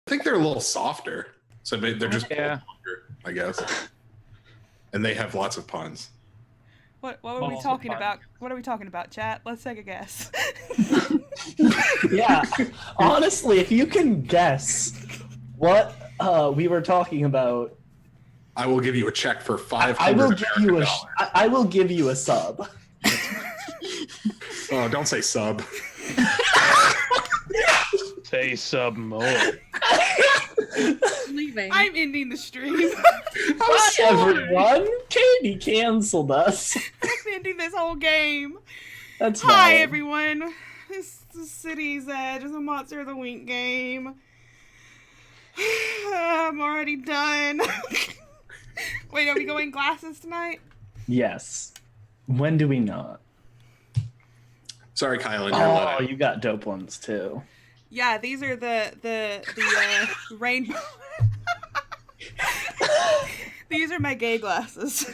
think they're a little softer. So they're just longer, I guess. And they have lots of puns. What were we talking about? What are we talking about, chat? Let's take a guess. Yeah, honestly, if you can guess what we were talking about, I will give you a check for $500. I will give you a sub. Oh, don't say sub. Say sub more. Leaving. I'm ending the stream. Bye, everyone. Katie canceled us. I'm ending this whole game. That's Hi, valid. everyone. This is City's Edge. It's a Monster of the Week game. I'm already done. Wait, are we going glasses tonight? Yes. When do we not? Sorry, Kylan. You're let out. You got dope ones too. Yeah, these are the rainbow. These are my gay glasses.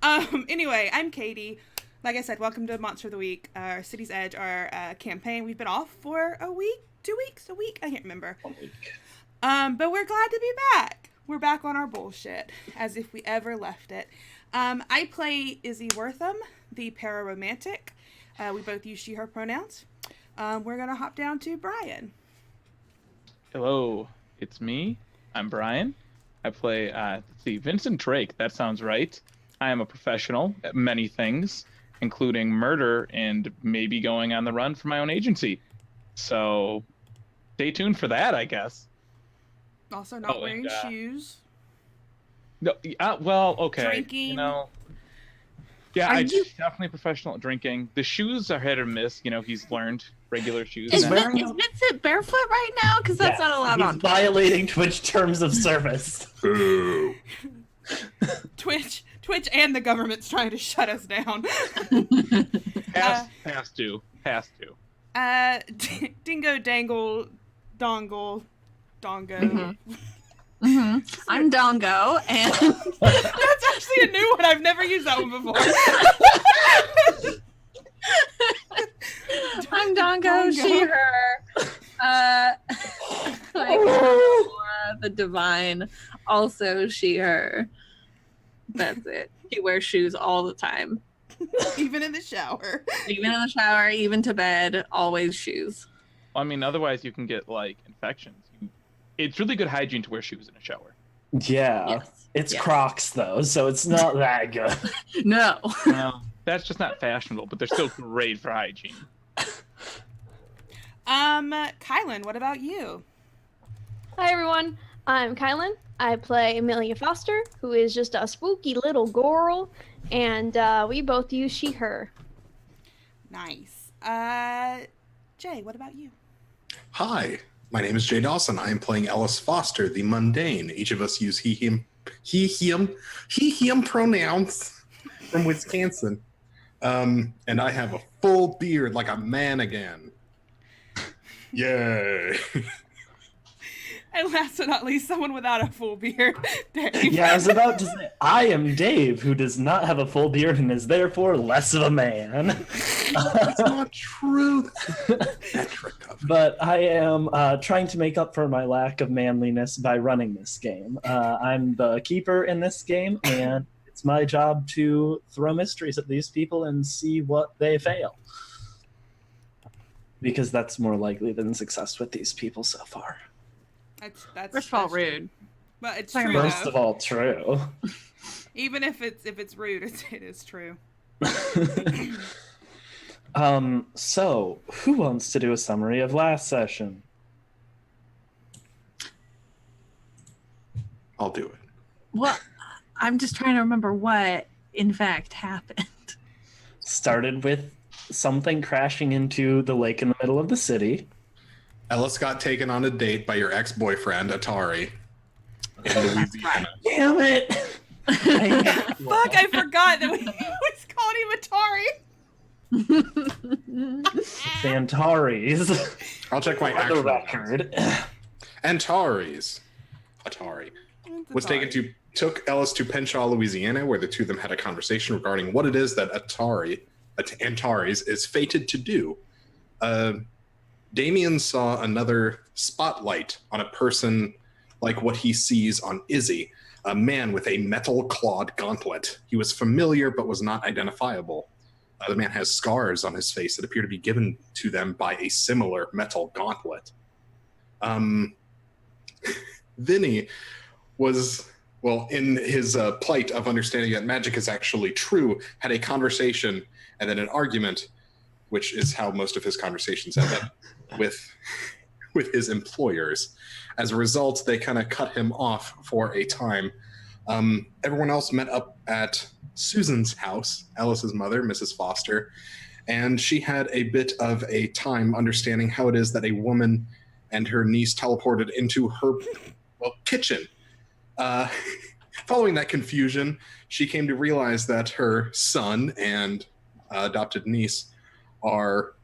Anyway, I'm Katie. Like I said, welcome to Monster of the Week, our City's Edge, our campaign. We've been off for a week, 2 weeks, a week. I can't remember. A week. But we're glad to be back. We're back on our bullshit, as if we ever left it. I play Izzy Wortham, the pararomantic. We both use she/her pronouns. We're gonna hop down to Brian. Hello, it's me. I'm Brian. I play, let's see, Vincent Drake. That sounds right. I am a professional at many things, including murder and maybe going on the run for my own agency. So, stay tuned for that, I guess. Also not wearing shoes. No, well, okay. Drinking. You know, yeah, I'm definitely professional at drinking. The shoes are hit or miss. You know, he's learned regular shoes. Is Vincent barefoot right now? Because that's not allowed on. He's violating Twitch terms of service. Boo. Twitch and the government's trying to shut us down. Has to. Dingo dangle dongle dongo. Mm-hmm. Mm-hmm. I'm Dongo, and that's actually a new one. I've never used that one before. I'm Dongo, she, her. Like Laura, the divine, also she, her. That's it. She wears shoes all the time. Even in the shower. Even in the shower, even to bed, always shoes. I mean, otherwise you can get, like, infections. It's really good hygiene to wear shoes in a shower. Yeah. Yes. It's Crocs, though, so it's not that good. No. Well, that's just not fashionable, but they're still great for hygiene. Kylan, what about you? Hi everyone, I'm Kylan. I play Amelia Foster, who is just a spooky little girl, and we both use she, her. Nice. Jay, what about you? Hi, my name is Jay Dawson. I am playing Ellis Foster, the mundane. Each of us use he, him pronouns from Wisconsin. And I have a full beard like a man again. Yay. And last but not least, someone without a full beard. Dave. Yeah, I was about to say, I am Dave, who does not have a full beard and is therefore less of a man. That's not true. But I am trying to make up for my lack of manliness by running this game. I'm the keeper in this game, and it's my job to throw mysteries at these people and see what they fail. Because that's more likely than success with these people so far. That's First of all, rude. But it's true. First though. of all, true. Even if it's rude, it is true. So who wants to do a summary of last session? I'll do it. Well, I'm just trying to remember what, in fact, happened. Started with something crashing into the lake in the middle of the city. Ellis got taken on a date by your ex-boyfriend, Atari, in Louisiana. Damn it! Fuck, I forgot that we always called him Atari. Antares. I'll check my For the actual record. Antares. Atari. Took Ellis to Penshaw, Louisiana, where the two of them had a conversation regarding what it is that Antares is fated to do. Damien saw another spotlight on a person like what he sees on Izzy, a man with a metal-clawed gauntlet. He was familiar but was not identifiable. The man has scars on his face that appear to be given to them by a similar metal gauntlet. Vinny was, well, in his plight of understanding that magic is actually true, had a conversation and then an argument, which is how most of his conversations ended, with his employers. As a result, they kind of cut him off for a time. Everyone else met up at Susan's house, Alice's mother, Mrs. Foster, and she had a bit of a time understanding how it is that a woman and her niece teleported into her kitchen. Following that confusion, she came to realize that her son and adopted niece are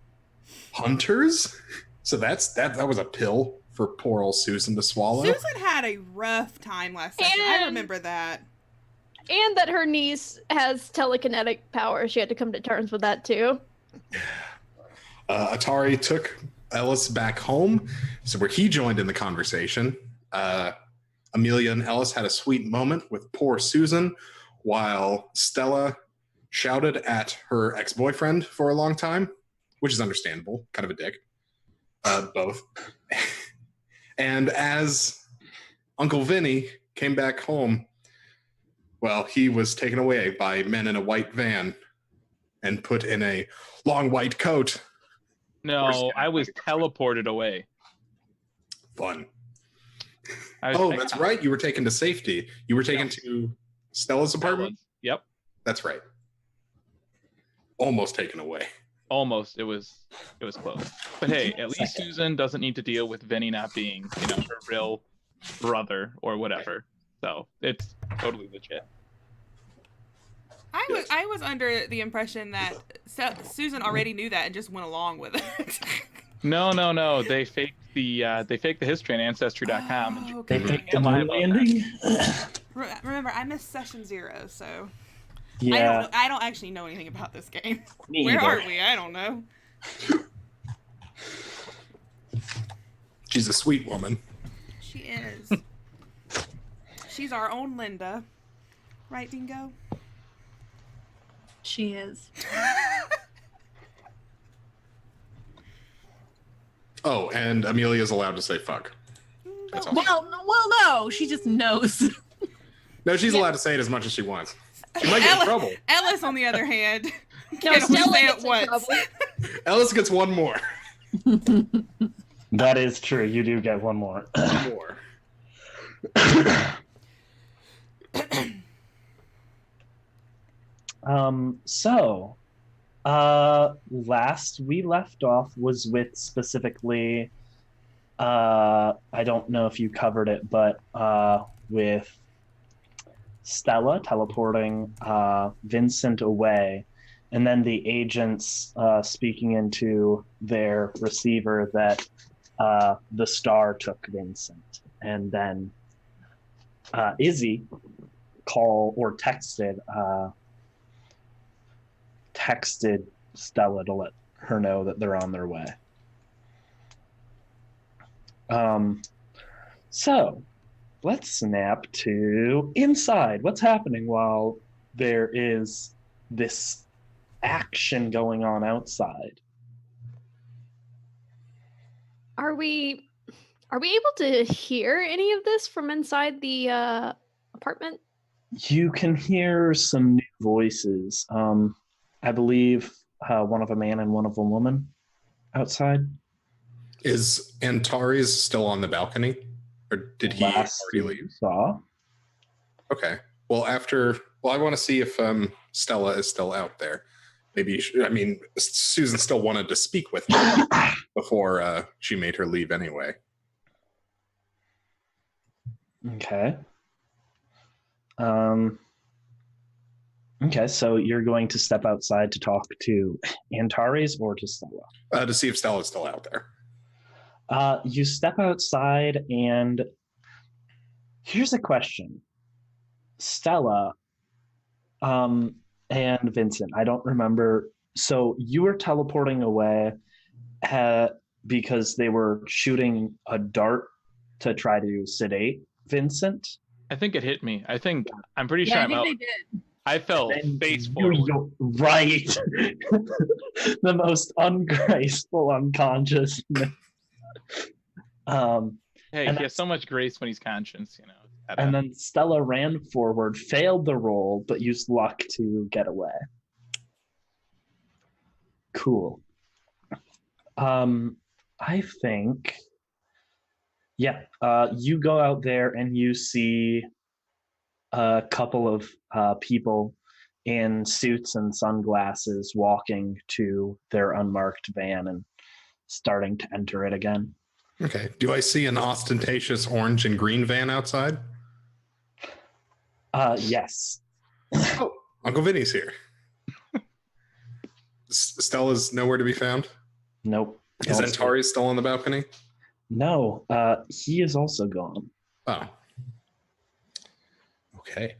hunters. So that was a pill for poor old Susan to swallow. Susan had a rough time last session. I remember that. And that her niece has telekinetic power. She had to come to terms with that too. Atari took Ellis back home, so where he joined in the conversation. Amelia and Ellis had a sweet moment with poor Susan, while Stella shouted at her ex-boyfriend for a long time, which is understandable, kind of a dick. Both. And as Uncle Vinny came back home, well, he was taken away by men in a white van and put in a long white coat. No, I was teleported away. Fun. That's right. You were taken to safety. You were taken to Stella's apartment? Yep. That's right. Almost taken away. Almost. It was close. But hey, at least Susan doesn't need to deal with Vinny not being, her real brother or whatever. So it's totally legit. I was under the impression that Susan already knew that and just went along with it. No. They faked the history on Ancestry.com. Oh, okay. They faked the moon landing. Remember, I missed session 0, so Yeah. I don't actually know anything about this game. Me Where either. are we? I don't know. She's a sweet woman. She is. She's our own Linda. Right, Dingo? She is. Oh, and Amelia's allowed to say fuck. That's all. Well, no, she just knows. No, she's allowed to say it as much as she wants. She might get in trouble. Ellis, on the other hand, No, can only Stella say gets it in once. trouble. Ellis gets one more. That is true. You do get one more. One more. Last we left off was with specifically, I don't know if you covered it, but with Stella teleporting Vincent away, and then the agents speaking into their receiver that the Star took Vincent, and then Izzy texted Stella to let her know that they're on their way. So let's snap to inside. What's happening while there is this action going on outside? Are we able to hear any of this from inside the apartment? You can hear some new voices. I believe one of a man and one of a woman outside. Is Antares still on the balcony? Or did he Last already we leave? saw. Okay. Well, I want to see if Stella is still out there. Maybe, Susan still wanted to speak with her before she made her leave anyway. Okay. Okay, so you're going to step outside to talk to Antares or to Stella? To see if Stella's still out there. You step outside, and here's a question. Stella and Vincent, I don't remember. So you were teleporting away. because they were shooting a dart to try to sedate Vincent. I think it hit me. I'm pretty sure Yeah, I I'm think out. they did. I fell And face forward. Right. The most ungraceful unconsciousness. Hey, and he has so much grace when he's conscious, you know. And then Stella ran forward, failed the roll, but used luck to get away. Cool. I think, you go out there and you see a couple of people in suits and sunglasses walking to their unmarked van and starting to enter it again. Okay. Do I see an ostentatious orange and green van outside? Yes. Oh, Uncle Vinny's here. Stella's nowhere to be found? Nope. Is Antari still on the balcony? No, he is also gone. Oh. Okay.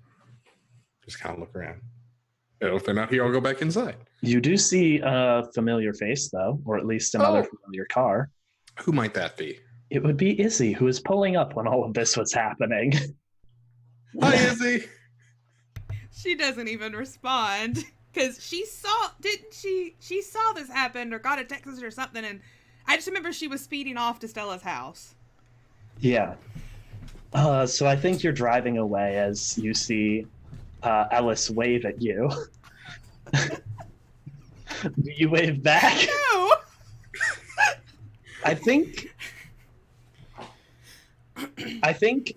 Just kind of look around. If they're not here, I'll go back inside. You do see a familiar face, though, or at least another familiar car. Who might that be? It would be Izzy, who was pulling up when all of this was happening. Hi, Izzy. She doesn't even respond because she saw, didn't she? She saw this happen or got a text or something, and I just remember she was speeding off to Stella's house. Yeah. So I think you're driving away as you see Ellis wave at you. Do you wave back? No. I think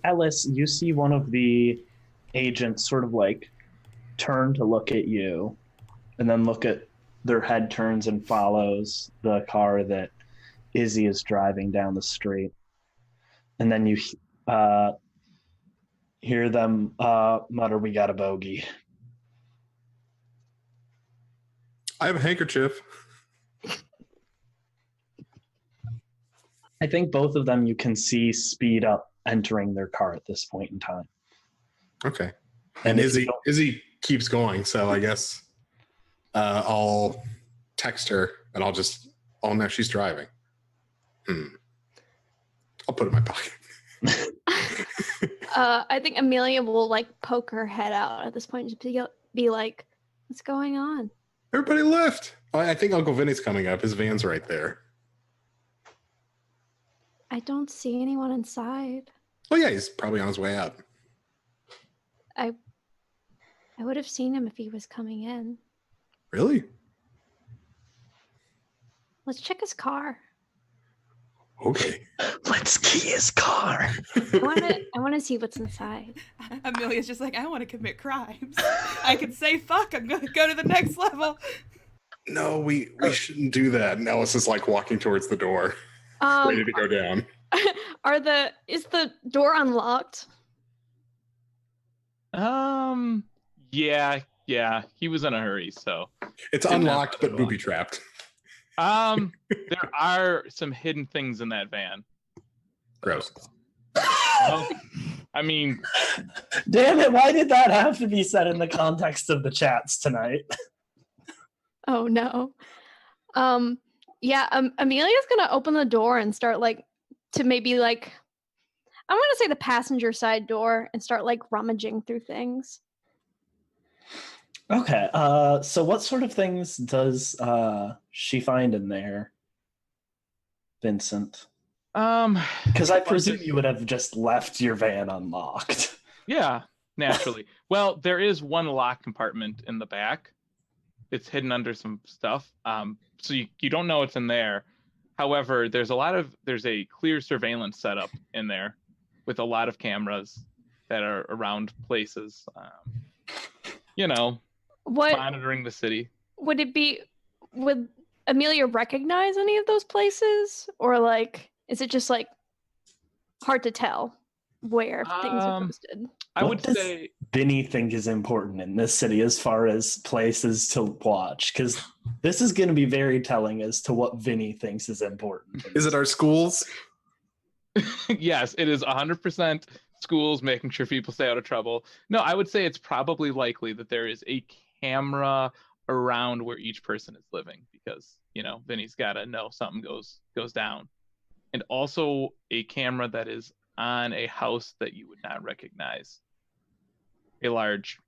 Ellis, you see one of the agents sort of like turn to look at you, and then look at their head turns and follows the car that Izzy is driving down the street, and then you hear them mutter, "We got a bogey." I have a handkerchief. I think both of them you can see speed up entering their car at this point in time. Okay. And Izzy keeps going, so I guess I'll text her and oh no, she's driving. I'll put it in my pocket. I think Amelia will like poke her head out at this point and be like, "What's going on?" Everybody left. I think Uncle Vinny's coming up. His van's right there. I don't see anyone inside. Oh yeah, he's probably on his way out. I would have seen him if he was coming in. Really? Let's check his car. Okay. Let's key his car. I want to see what's inside. Amelia's just like, I want to commit crimes. I can say fuck. I'm going to go to the next level. No, we shouldn't do that. And Ellis is like walking towards the door, ready to go down. Is the door unlocked? Yeah. He was in a hurry, so It's unlocked but booby trapped. There are some hidden things in that van. Gross. Well, I mean, damn it! Why did that have to be said in the context of the chats tonight? Oh no. Amelia's gonna open the door and start to maybe I'm gonna say the passenger side door and start rummaging through things. Okay, so what sort of things does she find in there, Vincent? Because I presume you would have just left your van unlocked. Yeah, naturally. Well, there is one locked compartment in the back. It's hidden under some stuff, so you don't know it's in there. However, there's a clear surveillance setup in there with a lot of cameras that are around places. Monitoring the city. Would Amelia recognize any of those places, or is it just hard to tell where things are posted? I would say Vinny think is important in this city as far as places to watch, because this is going to be very telling as to what Vinny thinks is important. Is it our schools? Yes, it is 100% schools, making sure people stay out of trouble. No, I would say it's probably likely that there is a camera around where each person is living because, Vinny's got to know something goes down. And also a camera that is on a house that you would not recognize. A large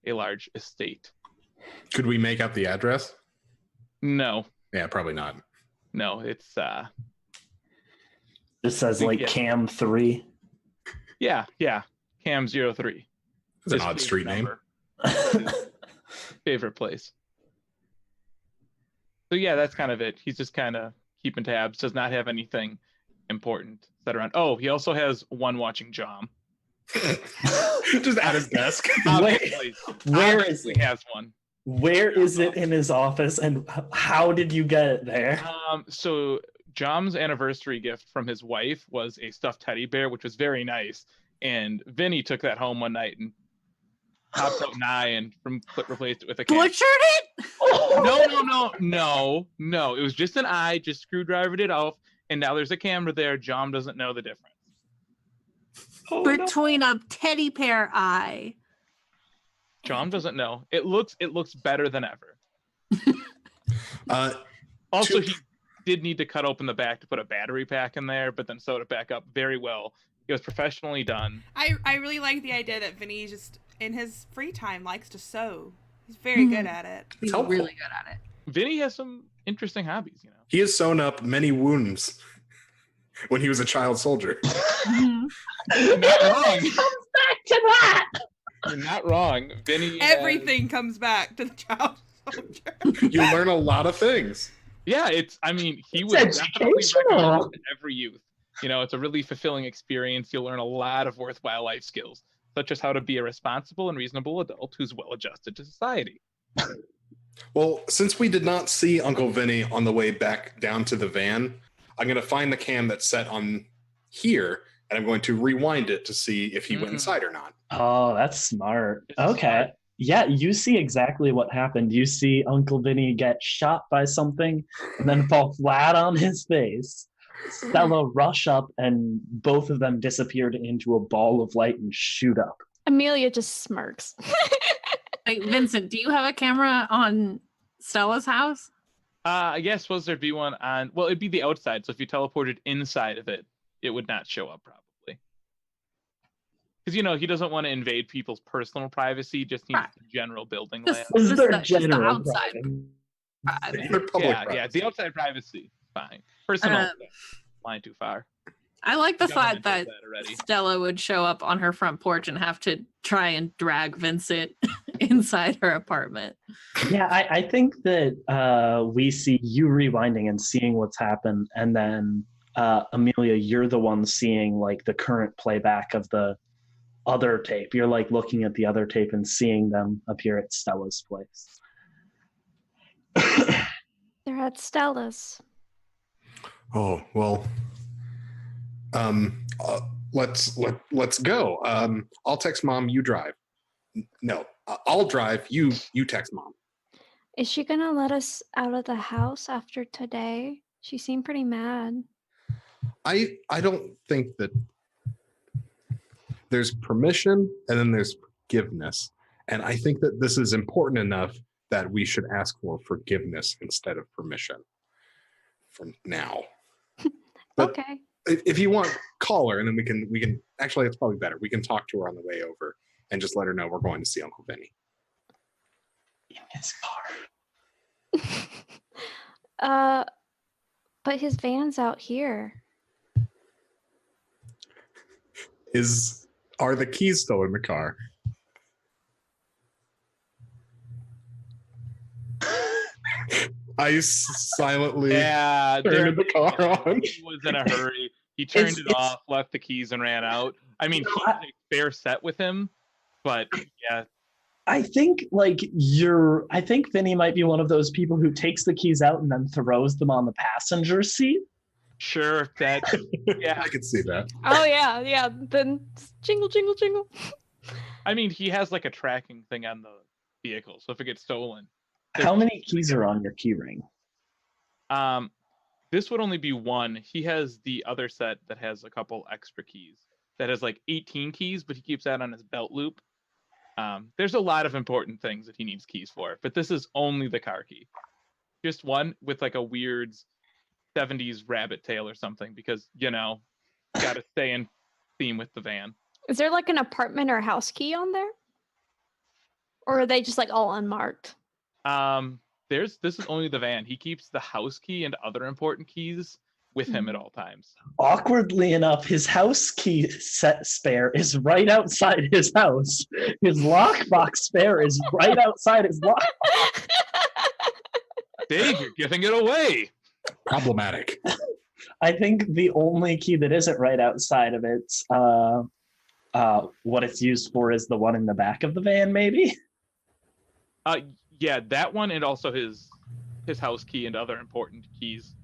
estate. Could we make out the address? No. Yeah, probably not. No, it's It says like Cam 3. Yeah. Cam 03. It's an odd street name. Favorite place. So yeah, that's kind of it. He's just kind of keeping tabs, does not have anything important set around. Oh, he also has one watching Jom. Just at his desk. Where is he has one? Where is it in his office, and how did you get it there? So Jom's anniversary gift from his wife was a stuffed teddy bear, which was very nice. And Vinny took that home one night and popped out an eye and replaced it with a camera. Butchered it? No. It was just an eye, just screwdrivered it off, and now there's a camera there. Jom doesn't know the difference. Between a teddy bear eye. Jom doesn't know. It looks better than ever. Also, he did need to cut open the back to put a battery pack in there, but then sewed it back up very well. It was professionally done. I really like the idea that Vinny just in his free time likes to sew. He's very good at it. He's really good at it. Vinny has some interesting hobbies, He has sewn up many wounds when he was a child soldier. You're not wrong. Comes back to that. You're not wrong. Vinny. Everything comes back to the child soldier. You learn a lot of things. Yeah, he would definitely recommend it to every youth. It's a really fulfilling experience. You'll learn a lot of worthwhile life skills, such as how to be a responsible and reasonable adult who's well adjusted to society. Well, since we did not see Uncle Vinny on the way back down to the van, I'm going to find the cam that's set on here, and I'm going to rewind it to see if he went inside or not. Oh, that's smart. Okay. Smart. Yeah, you see exactly what happened. You see Uncle Vinny get shot by something and then fall flat on his face. Stella rush up, and both of them disappeared into a ball of light and shoot up. Amelia just smirks. Wait, Vincent, do you have a camera on Stella's house? I guess supposed there'd be one on. Well, it'd be the outside. So if you teleported inside of it, it would not show up probably. Because he doesn't want to invade people's personal privacy. Just needs general building land. Just the outside. Yeah. The outside privacy, fine. Personal, flying too far. I like the thought that Stella would show up on her front porch and have to try and drag Vincent inside her apartment. Yeah, I think that we see you rewinding and seeing what's happened, and then Amelia, you're the one seeing like the current playback of the other tape. You're like looking at the other tape and seeing them appear at Stella's place. They're at Stella's. Oh, well. Let's go. I'll text Mom, you drive. No, I'll drive, you text Mom. Is she gonna let us out of the house after today? She seemed pretty mad. I don't think that there's permission and then there's forgiveness. And I think that this is important enough that we should ask for forgiveness instead of permission for now. But okay. If you want, call her, and then we can actually, it's probably better. We can talk to her on the way over and just let her know we're going to see Uncle Vinny. In his car. But his van's out here. Are the keys still in the car? I silently turned the car on. He was in a hurry. He turned it off, left the keys, and ran out. I mean, he had a fair set with him, but yeah. I think Vinny might be one of those people who takes the keys out and then throws them on the passenger seat. Sure, that. Yeah, I could see that. Oh yeah. Then jingle, jingle, jingle. I mean, he has like a tracking thing on the vehicle, so if it gets stolen. How many keys are on your key ring? This would only be one. He has the other set that has a couple extra keys. That has like 18 keys, but he keeps that on his belt loop. There's a lot of important things that he needs keys for, but this is only the car key. Just one with like a weird 70s rabbit tail or something, because, gotta stay in theme with the van. Is there like an apartment or house key on there? Or are they just like all unmarked? This is only the van. He keeps the house key and other important keys with him at all times. Awkwardly enough, his house key set spare is right outside his house. His lockbox spare is right outside his lockbox. Dave, you're giving it away. Problematic. I think the only key that isn't right outside of it's what it's used for is the one in the back of the van, maybe. Yeah, that one, and also his house key and other important keys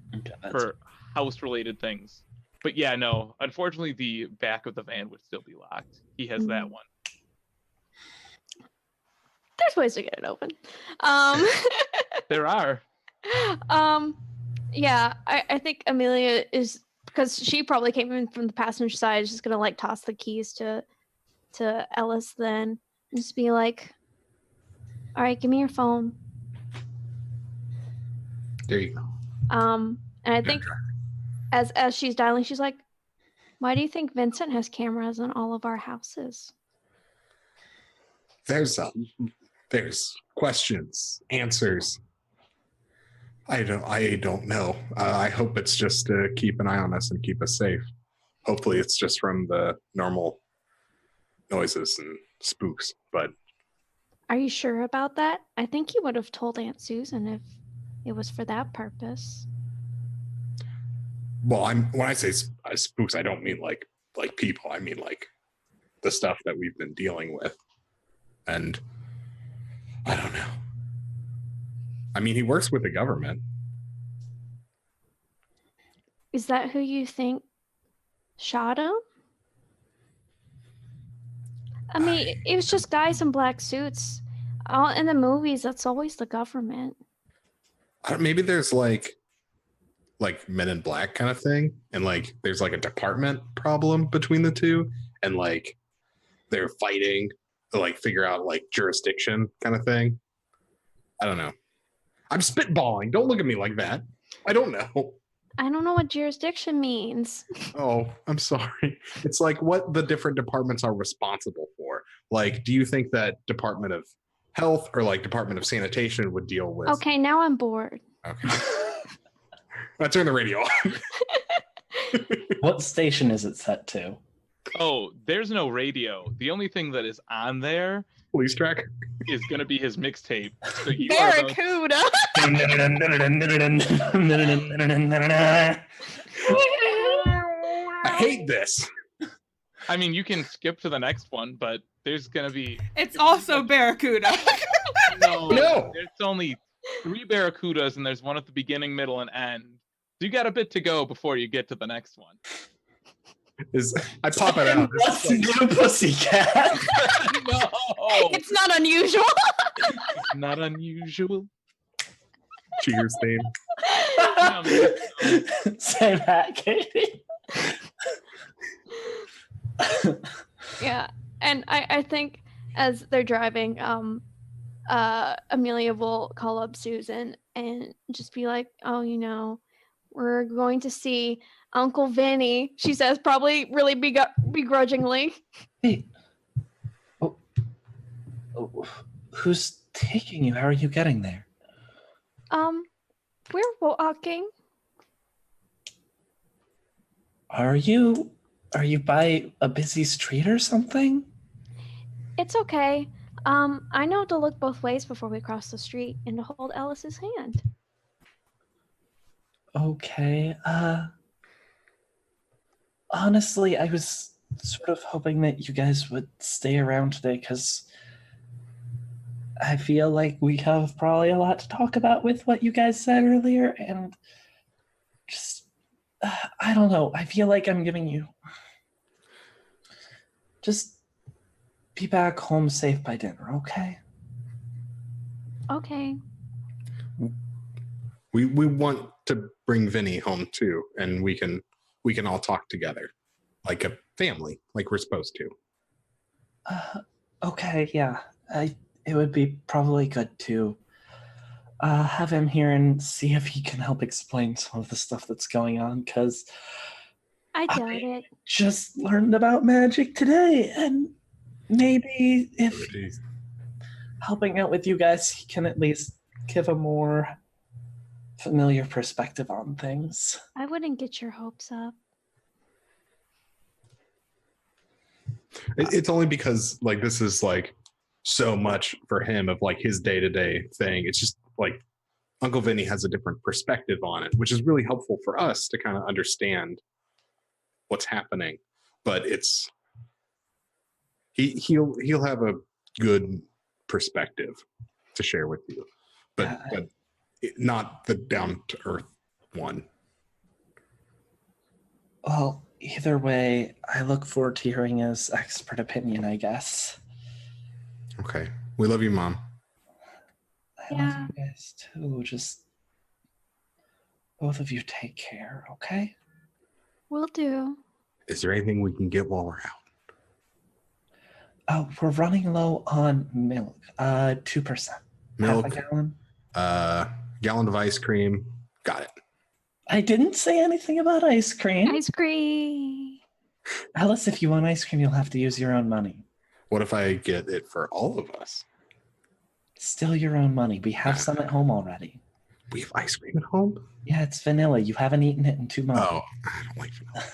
for house-related things. But yeah, no, unfortunately, the back of the van would still be locked. He has that one. There's ways to get it open. There are. Yeah, I think Amelia is, because she probably came in from the passenger side, is just gonna like toss the keys to Ellis then and just be like, all right, give me your phone. There you go. And I think as she's dialing, she's like, why do you think Vincent has cameras in all of our houses? There's questions, answers. I don't know. I hope it's just to keep an eye on us and keep us safe. Hopefully it's just from the normal noises and spooks, but Are you sure about that? I think he would have told Aunt Susan if it was for that purpose. well, when I say spooks, I don't mean like people. I mean like the stuff that we've been dealing with. And I don't know. I mean, he works with the government. Is that who you think shot him? I mean, it was just guys in black suits. In the movies, that's always the government. Maybe there's like Men in Black kind of thing, and like there's like a department problem between the two, and like they're fighting to like figure out like jurisdiction kind of thing. I don't know. I'm spitballing. Don't look at me like that. I don't know. I don't know what jurisdiction means. Oh, I'm sorry. It's like what the different departments are responsible for. Like, do you think that Department of Health or like Department of Sanitation would deal with? Okay, now I'm bored. Okay. I turn the radio on. What station is it set to? Oh, there's no radio. The only thing that is on there Police track is going to be his mixtape. So you Barracuda. I hate this. I mean, you can skip to the next one, but there's going to be... It's also Barracuda. No. There's only 3 Barracudas, and there's one at the beginning, middle, and end. So you got a bit to go before you get to the next one. I pop it out. What's new, pussycat? No! It's not unusual. It's not unusual. Cheers, theme. Same hat, Katie. Yeah, and I think as they're driving, Amelia will call up Susan and just be like, oh, we're going to see Uncle Vinny. She says, probably really begrudgingly. Hey. Oh, who's taking you? How are you getting there? We're walking. Are you by a busy street or something? It's okay. I know to look both ways before we cross the street and to hold Ellis's hand. Okay. Honestly, I was sort of hoping that you guys would stay around today because I feel like we have probably a lot to talk about with what you guys said earlier, and just, I don't know. I feel like I'm giving you... Just be back home safe by dinner, okay? Okay. We want to bring Vinny home too, and we can all talk together like a family, like we're supposed to. Okay, yeah. It would be probably good to have him here and see if he can help explain some of the stuff that's going on, because I doubt it. just learned about magic today, and maybe if helping out with you guys, he can at least give a more familiar perspective on things. I wouldn't get your hopes up. It's only because like this is like so much for him of like his day-to-day thing. It's just like Uncle Vinny has a different perspective on it, which is really helpful for us to kind of understand what's happening. But it's he'll have a good perspective to share with you, but not the down-to-earth one. Well, either way, I look forward to hearing his expert opinion, I guess. Okay. We love you, Mom. I love you guys too. Just both of you take care, okay? Will do. Is there anything we can get while we're out? Oh, we're running low on milk. 2%. Milk. Half a gallon. Gallon of ice cream. Got it. I didn't say anything about ice cream. Ice cream. Alice, if you want ice cream, you'll have to use your own money. What if I get it for all of us? Still your own money. We have some at home already. We have ice cream at home? Yeah, it's vanilla. You haven't eaten it in 2 months. Oh, I don't like vanilla.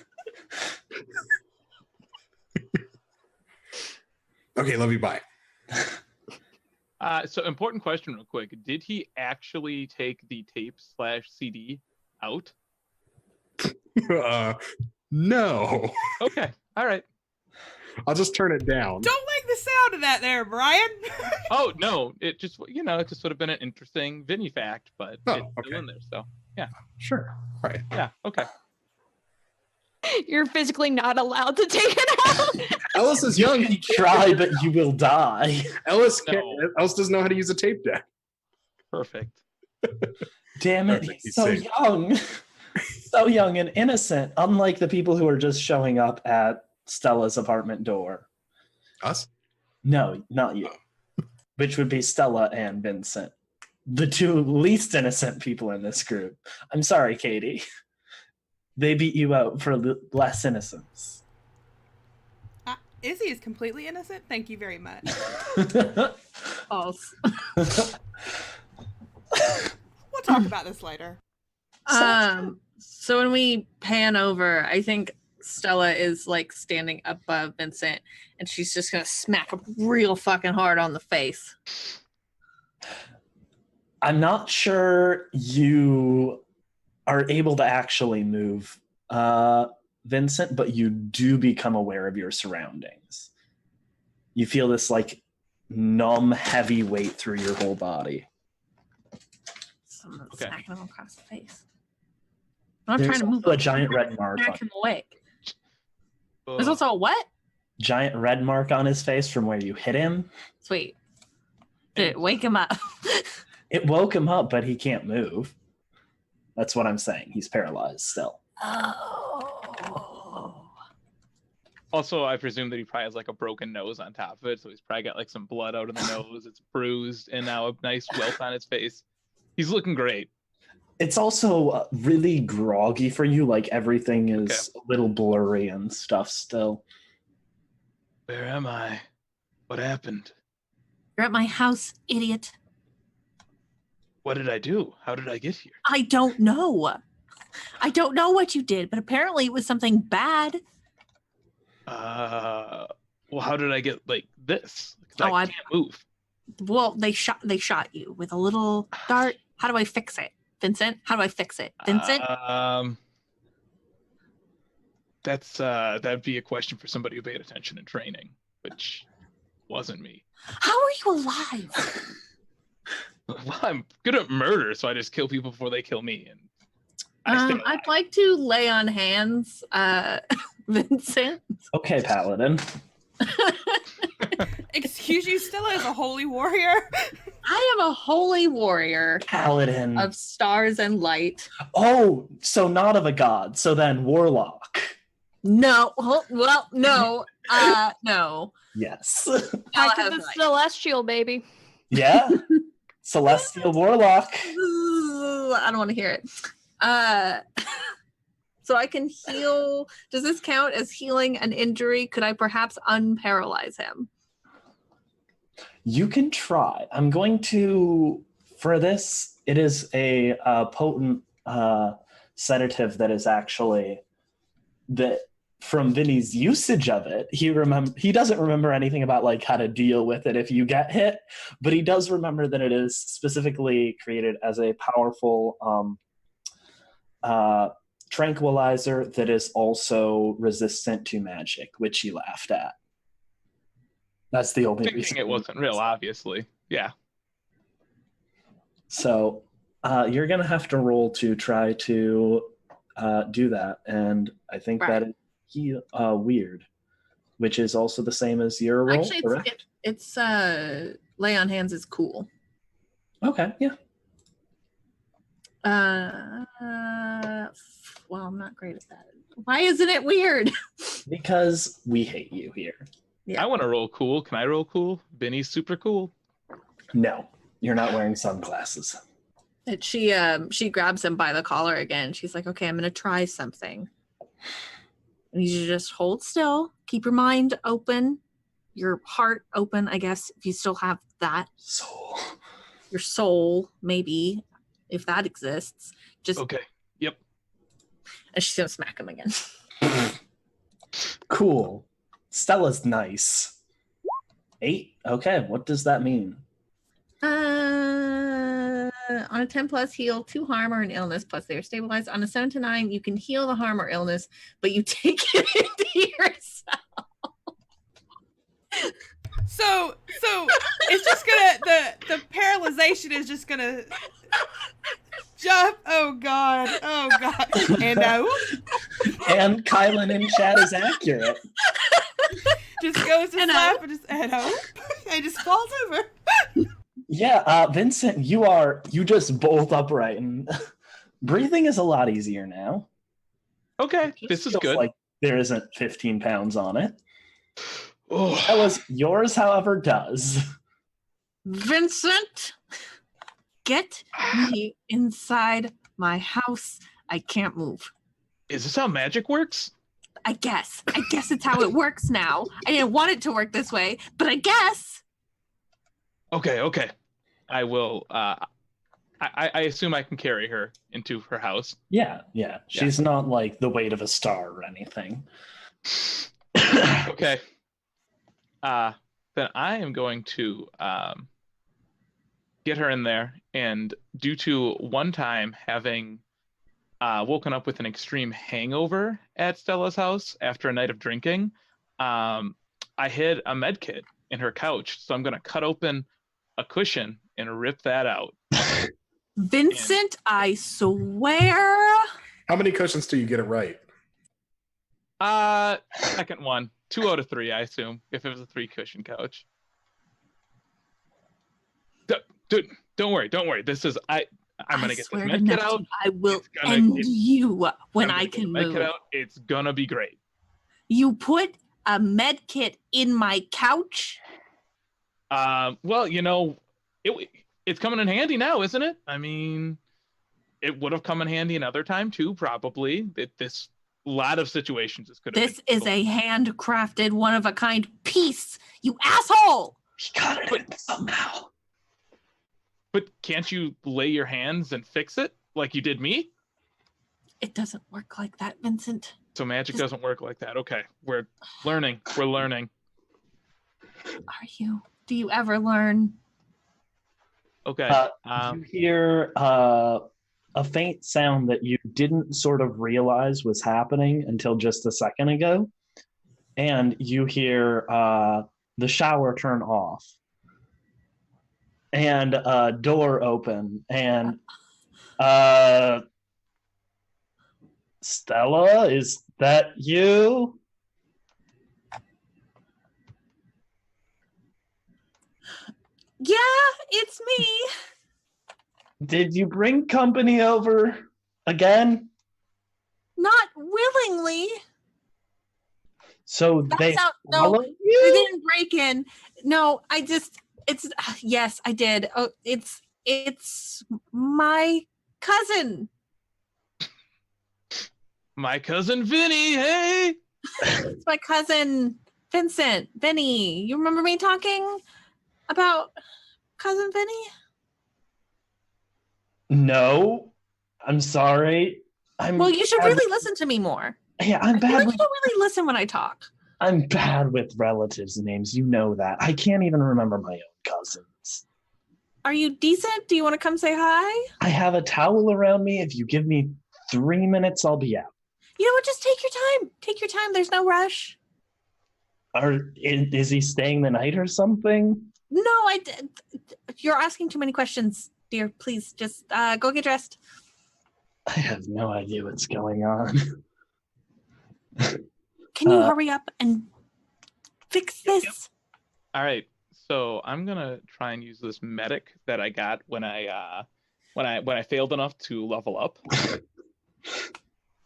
Okay, love you. Bye. So important question real quick. Did he actually take the tape/CD out? No. Okay. All right. I'll just turn it down. Don't like the sound of that there, Brian. Oh, no. It just, it just would have been an interesting Vinny fact, but it's still in there. So, yeah. Sure. Right. Yeah. Okay. You're physically not allowed to take it out. Ellis is young. You try, but you will die. Ellis No. doesn't know how to use a tape deck. Perfect. Damn it, Perfect, he's so safe. young. So young and innocent, unlike the people who are just showing up at Stella's apartment door. Us? No, not you. Which would be Stella and Vincent. The two least innocent people in this group. I'm sorry, Katie. They beat you out for less innocence. Izzy is completely innocent. Thank you very much. False. We'll talk about this later. So when we pan over, I think Stella is like standing above Vincent, and she's just gonna smack him real fucking hard on the face. I'm not sure you are able to actually move, Vincent, but you do become aware of your surroundings. You feel this like numb, heavy weight through your whole body. Someone's Okay. smacking him across the face. I'm not There's trying to move also a giant red mark. smack him awake. Ugh. There's also a what? Giant red mark on his face from where you hit him. Sweet. Did it wake him up? It woke him up, but he can't move. That's what I'm saying. He's paralyzed still. Oh. Also, I presume that he probably has like a broken nose on top of it, so he's probably got like some blood out of the nose. It's bruised, and now a nice welt on his face. He's looking great. It's also really groggy for you. Like everything is a little blurry and stuff still. Where am I? What happened? You're at my house, idiot. What did I do? How did I get here? I don't know. I don't know what you did, but apparently it was something bad. Well, how did I get like this? 'Cause Oh, I can't move. Well, they shot you with a little dart. How do I fix it, Vincent? How do I fix it, Vincent? That'd be a question for somebody who paid attention in training, which wasn't me. How are you alive? Well, I'm good at murder, so I just kill people before they kill me. And I stay alive. I'd like to lay on hands, Vincent. Okay, Paladin. Excuse you, Stella is a holy warrior. I am a holy warrior Paladin. of stars and light. Oh, so not of a god. So then warlock. No, well, no. No. Yes. Back to has the right. celestial, baby. Yeah. Celestial Warlock. I don't want to hear it. So I can heal. Does this count as healing an injury? Could I perhaps unparalyze him? You can try. I'm going to, for this, it is a potent sedative that is actually, that from Vinny's usage of it, he doesn't remember anything about like how to deal with it if you get hit, but he does remember that it is specifically created as a powerful tranquilizer that is also resistant to magic, which he laughed at. That's the only Thinking reason. it wasn't real, obviously. Yeah. So you're going to have to roll to try to do that. And I think that is weird, which is also the same as your roll. Actually, it's lay on hands is cool. Okay, yeah. Well, I'm not great at that. Why isn't it weird? Because we hate you here. Yeah. I want to roll cool. Can I roll cool? Benny's super cool. No, you're not wearing sunglasses. And she grabs him by the collar again. She's like, okay, I'm going to try something. I need you to just hold still. Keep your mind open. Your heart open, I guess, if you still have that. Soul. Your soul, maybe, if that exists. Just Okay. Yep. And she's going to smack him again. Cool. Stella's nice. 8? Okay, what does that mean? On a 10 plus, heal 2 harm or an illness, plus they are stabilized. On a 7 to 9, you can heal the harm or illness, but you take it into yourself. So it's just gonna the paralyzation is just gonna jump. Oh god. And And Kylan in chat is accurate. just goes to slap and just and just falls over. Yeah, Vincent, you just bolt upright and breathing is a lot easier now. Okay, this is Feels good. like there isn't 15 pounds on it. Oh. That was yours, however, does. Vincent, get me inside my house. I can't move. Is this how magic works? I guess it's how it works now. I didn't want it to work this way, but I guess. Okay. I will. I assume I can carry her into her house. Yeah. She's not like the weight of a star or anything. Okay. Then I am going to get her in there, and due to one time having woken up with an extreme hangover at Stella's house after a night of drinking, I hid a med kit in her couch, so I'm going to cut open a cushion and rip that out. Vincent, I swear. How many cushions do you get it right? Second one. 2 out of 3, I assume, if it was a 3 cushion couch. Don't worry. This is I'm gonna get this med kit out. I will end you when I can move. It's gonna be great. You put a med kit in my couch? Well, it's coming in handy now, isn't it? I mean, it would have come in handy another time too, probably. This lot of situations this could have. This is a handcrafted, one-of-a-kind piece, you asshole! He got it in somehow. But can't you lay your hands and fix it like you did me? It doesn't work like that, Vincent. So magic doesn't work like that. Okay, we're learning. Are you? Do you ever learn? Okay. You hear a faint sound that you didn't sort of realize was happening until just a second ago. And you hear the shower turn off. And a door open. And Stella, is that you? Yeah, it's me. Did you bring company over again? Not willingly. So they no, follow they you? didn't break in. No, it's yes, I did. Oh, it's my cousin. My cousin Vinny, hey! It's my cousin Vincent. Vinny, you remember me talking about cousin Vinny? No, I'm sorry. Well, you should really listen to me more. Yeah, I'm I feel bad like with you don't really listen when I talk. I'm bad with relatives' names. You know that. I can't even remember my own cousins. Are you decent? Do you want to come say hi? I have a towel around me. If you give me 3 minutes, I'll be out. You know what? Just take your time. Take your time. There's no rush. Is he staying the night or something? No, you're asking too many questions, dear. Please just go get dressed. I have no idea what's going on. Can you hurry up and fix this? Yep. All right. So I'm gonna try and use this medic that I got when I failed enough to level up.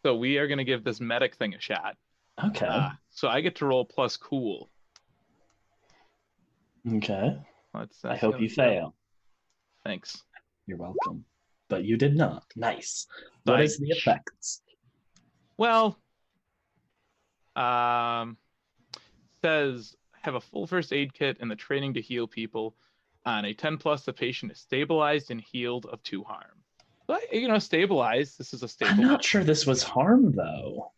So we are gonna give this medic thing a shot. Okay. So I get to roll plus cool. Okay. Let's. I hope you fail. Thanks. You're welcome. But you did not. Nice. What is the effects? Well, says have a full first aid kit and the training to heal people. On a 10+, the patient is stabilized and healed of 2 harm. But, stabilized. This is a stable. I'm not sure this was harm, though.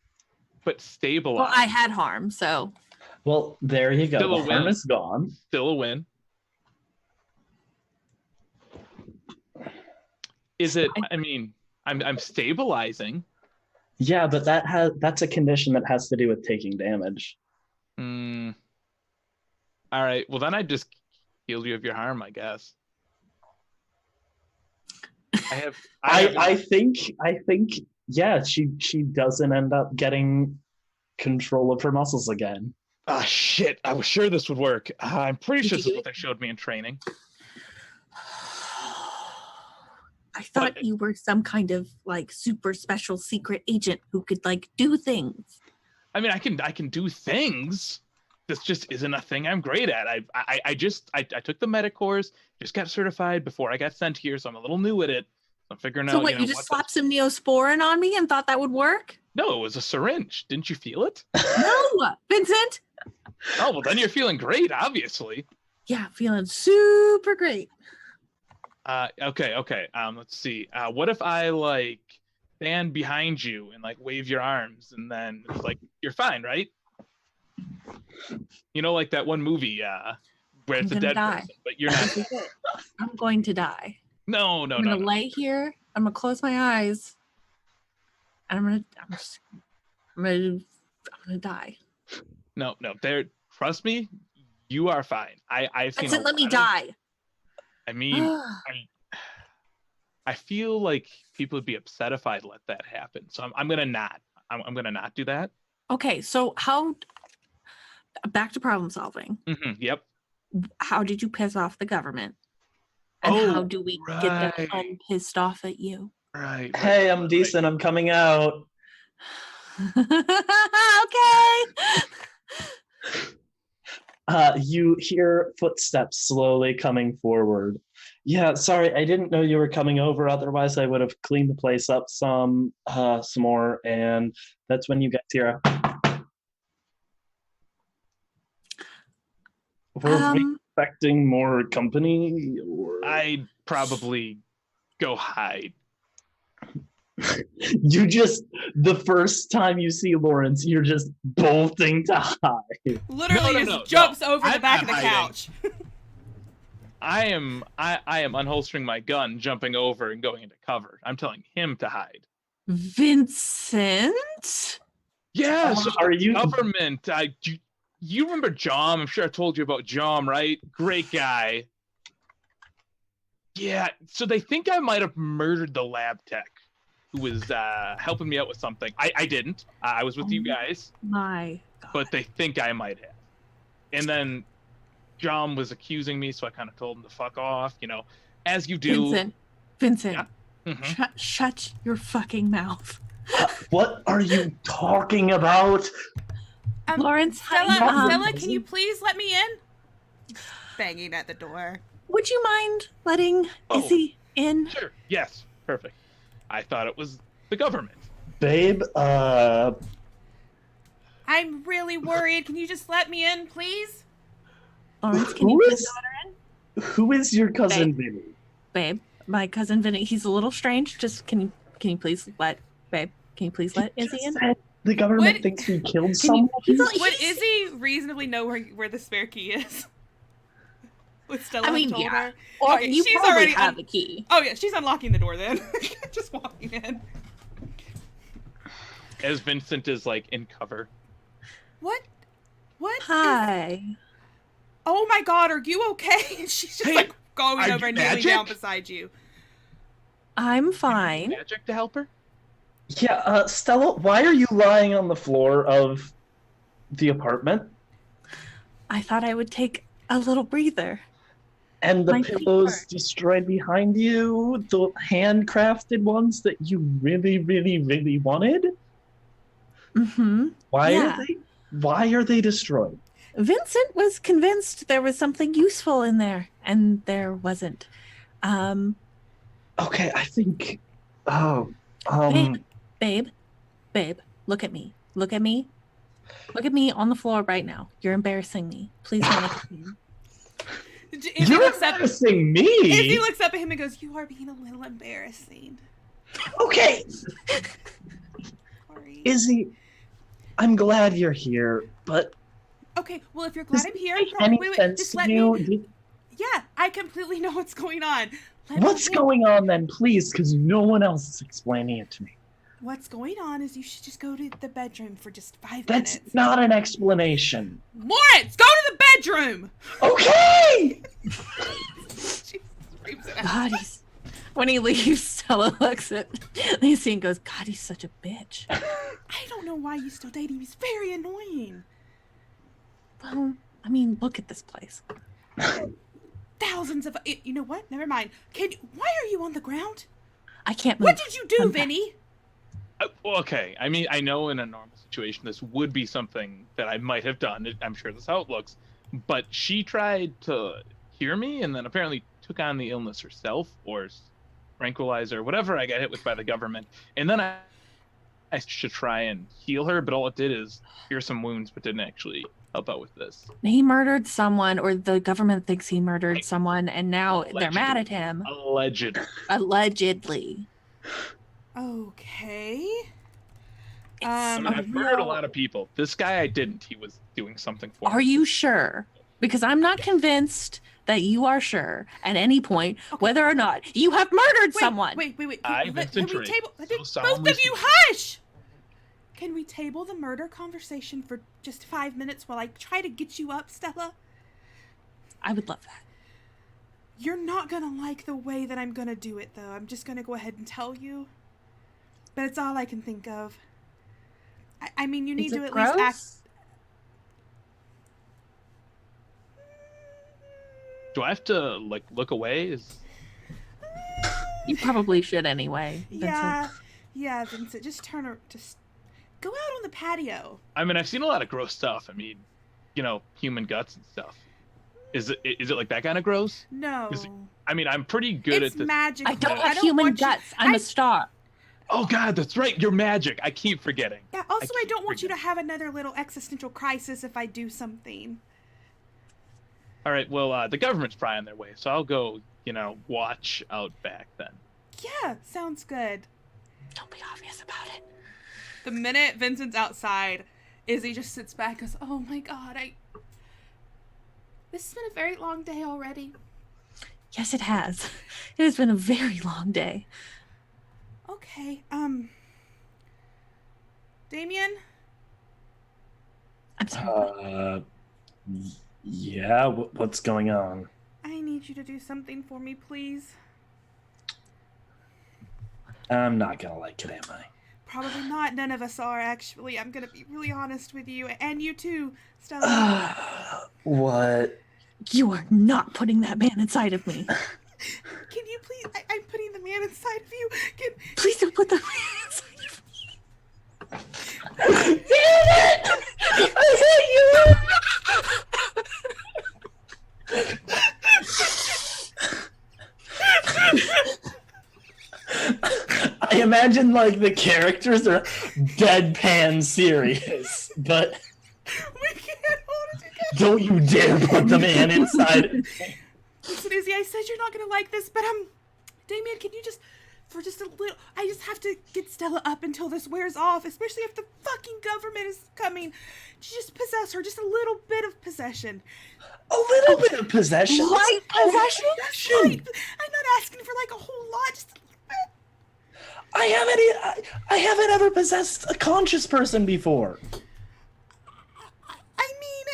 But stabilized. Well, I had harm, so. Well, there you go. Still the harm is gone. Still a win. Is it? I mean, I'm stabilizing. Yeah, but that's a condition that has to do with taking damage. All right. Well, then I just healed you of your harm, I guess. I think yeah, she doesn't end up getting control of her muscles again. Ah, shit. I was sure this would work. I'm pretty sure this is what they showed me in training. I thought you were some kind of like super special secret agent who could like do things. I mean, I can do things. This just isn't a thing I'm great at. I took the medic course, just got certified before I got sent here, so I'm a little new at it. I'm figuring out. So what, you just slapped some Neosporin on me and thought that would work? No, it was a syringe. Didn't you feel it? No, Vincent. Oh, well, then you're feeling great, obviously. Yeah, feeling super great. Okay. Let's see. What if I like stand behind you and like wave your arms, and then it's like you're fine, right? You know, like that one movie where it's a dead person, but you're not. I'm going to die. No. I'm gonna lay here. I'm gonna close my eyes, and I'm gonna die. No. There. Trust me, you are fine. I've seen. Let me die. I mean, I feel like people would be upset if I let that happen. So I'm gonna not. I'm gonna not do that. Okay, so back to problem solving. Mm-hmm, yep. How did you piss off the government? And how do we get them unpissed off at you? Right. Hey, I'm decent. I'm coming out. Okay. You hear footsteps slowly coming forward. Yeah, sorry, I didn't know you were coming over. Otherwise, I would have cleaned the place up some more. And that's when you get Tira. Were we expecting more company? Or... I'd probably go hide. You just, the first time you see Lawrence, you're just bolting to hide. Literally jumps over the back of the couch. I am unholstering my gun, jumping over and going into cover. I'm telling him to hide. Vincent? Yeah, so are you government? You remember Jom? I'm sure I told you about Jom, right? Great guy. Yeah, so they think I might have murdered the lab tech who was helping me out with something. I didn't. I was with you guys. My God. But they think I might have. And then Jom was accusing me, so I kind of told him to fuck off, as you do. Vincent, Yeah. Mm-hmm. Shut your fucking mouth. What are you talking about? Lawrence, Stella, honey, Stella, can you please let me in? Banging at the door. would you mind letting Oh. Izzy in? Sure. Yes. Perfect. I thought it was the government. Babe, I'm really worried. Can you just let me in, please? Lawrence, can you Who please is- let her in? who is your cousin Vinny? Babe, my cousin Vinny, he's a little strange. Just can you please let Izzy in? Said the government Would- thinks we killed Can someone. you, Would Izzy reasonably know where the spare key is? Would Stella I mean, have told yeah. her? Or Okay, you she's probably already have the key. Oh yeah, she's unlocking the door then. Just walking in. As Vincent is like in cover. What? What? Hi. Oh my god, are you okay? And she's just Hey, like going are over you and kneeling magic? down beside you. I'm fine. Magic to help her? Yeah, Stella, why are you lying on the floor of the apartment? I thought I would take a little breather. And the My feet pillows hurt. destroyed behind you, the handcrafted ones that you really, really, really wanted? Mm-hmm. Why Yeah. are they destroyed? Vincent was convinced there was something useful in there, and there wasn't. Okay, I think Babe, look at me. Look at me. Look at me on the floor right now. You're embarrassing me. Please don't look at me. Izzy you're looks up. embarrassing me. Izzy looks up at him and goes, "You are being a little embarrassing." Okay, Sorry. Izzy, I'm glad you're here, but Okay, well if you're glad does I'm it here, make any sense just to let you? me. Yeah, I completely know what's going on. Let What's me in. going on then, please? Because no one else is explaining it to me. What's going on is you should just go to the bedroom for just 5 That's minutes. not an explanation. Lawrence, go to the bedroom! Okay! She screams it out. God, when he leaves, Stella looks at Lacey and goes, God, he's such a bitch. I don't know why you still date him. He's very annoying. Well, I mean, look at this place. Thousands of... You know what? Never mind. Why are you on the ground? I can't move. What did you do, I'm back. Vinny? Okay, I mean, I know in a normal situation this would be something that I might have done. I'm sure that's how it looks. But she tried to hear me and then apparently took on the illness herself, or tranquilizer, whatever I got hit with by the government. And then I should try and heal her, but all it did is cure some wounds, but didn't actually help out with this. He murdered someone, or the government thinks he murdered someone, and now they're mad at him. Allegedly. Allegedly. Okay. I mean, I've murdered a lot of people. This guy I didn't. He was doing something for me. Are you sure? Because I'm not convinced that you are sure at any point whether or not you have murdered someone. Wait. I, Can Vincent we Drake, table... so Both solemnly of you, hush! Can we table the murder conversation for just 5 minutes while I try to get you up, Stella? I would love that. You're not gonna like the way that I'm gonna do it, though. I'm just gonna go ahead and tell you. But it's all I can think of. I mean, you need Is to it at gross? least act... Do I have to like look away? You probably should anyway. Vincent. Yeah, Vincent. Just go out on the patio. I mean, I've seen a lot of gross stuff. I mean, you know, human guts and stuff. Is it like that kind of gross? No. I mean, I'm pretty good It's at this. magical. I don't have human want you- guts. I'm a star. Oh God, that's right. You're magic. I keep forgetting. Yeah, also, I keep don't want you to forgetting. have another little existential crisis if I do something. All right. Well, the government's probably on their way, so I'll go. You know, watch out back then. Yeah, sounds good. Don't be obvious about it. The minute Vincent's outside, Izzy just sits back and goes, "Oh my god, this has been a very long day already." Yes, it has. It has been a very long day. Okay, Damien? I'm sorry. Yeah, what's going on? I need you to do something for me, please. I'm not gonna like it, am I? Probably not. None of us are, actually. I'm gonna be really honest with you. And you too, Stella. What? You are not putting that man inside of me. Can you please... I'm putting the man inside of you. Please don't put the man inside of me. Damn it! I imagine like the characters are deadpan serious, but We can't hold it together. don't you dare put the man inside. Listen, Izzy, I said you're not gonna like this, but Damien, can you just, for just a little, I just have to get Stella up until this wears off, especially if the fucking government is coming. Just possess her, just a little bit of possession. A little bit of possession. Light possession? Right, I'm not asking for like a whole lot, just a little bit. I haven't ever possessed a conscious person before. I mean,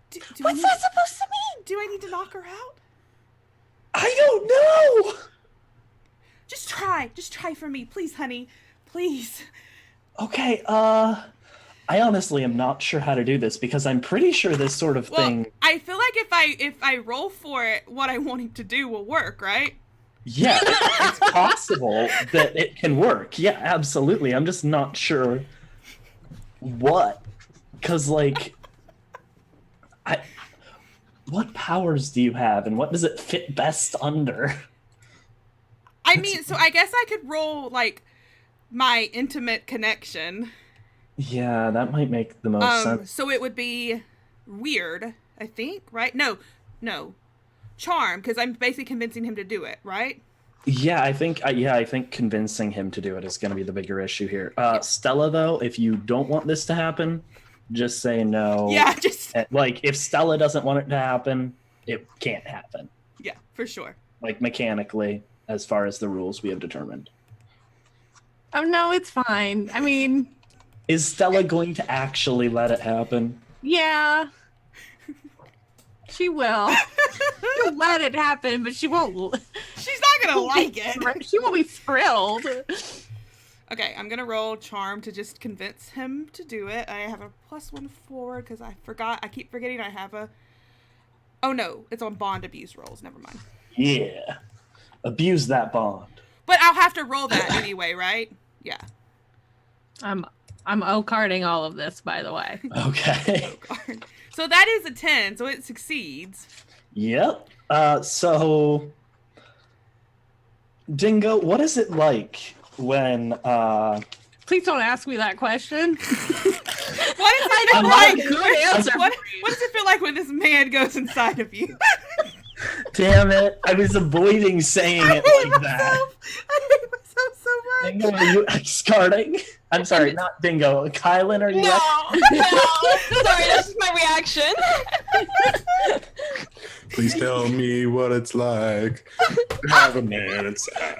do What's that supposed to mean? Do I need to knock her out? I don't know. Just try for me, please, honey, please. Okay, I honestly am not sure how to do this because I'm pretty sure this sort of thing. I feel like if I roll for it, what I want it to do will work, right? Yeah, it's possible that it can work. Yeah, absolutely. I'm just not sure what. Because, like, what powers do you have and what does it fit best under? I mean, so I guess I could roll, like, my intimate connection. Yeah, that might make the most sense. So it would be weird, I think, right? No. Charm, because I'm basically convincing him to do it, right? Yeah, I think convincing him to do it is going to be the bigger issue here. Stella, though, if you don't want this to happen, just say no. Yeah, just... Like, if Stella doesn't want it to happen, it can't happen. Yeah, for sure. Like, mechanically, as far as the rules we have determined. Oh, no, it's fine. I mean... Is Stella going to actually let it happen? Yeah. She will. She'll let it happen, but she won't. She's not gonna like it. She won't be thrilled. Okay, I'm gonna roll charm to just convince him to do it. I have a +1 forward because I forgot. I keep forgetting I have a... Oh no, it's on bond abuse rolls. Never mind. Yeah. Abuse that bond. But I'll have to roll that anyway, right? Yeah. I'm O-carding all of this, by the way. Okay. So that is a 10, so it succeeds. Yep. So, Dingo, what is it like when Please don't ask me that question. What does it feel like? What does it feel like when this man goes inside of you? Damn it! I was avoiding saying it like that. I hate myself so much. Dingo, are you X-carding? I'm sorry, not Dingo. Kylan, are you? No, sorry, that's just my reaction. Please tell me what it's like to have a man inside.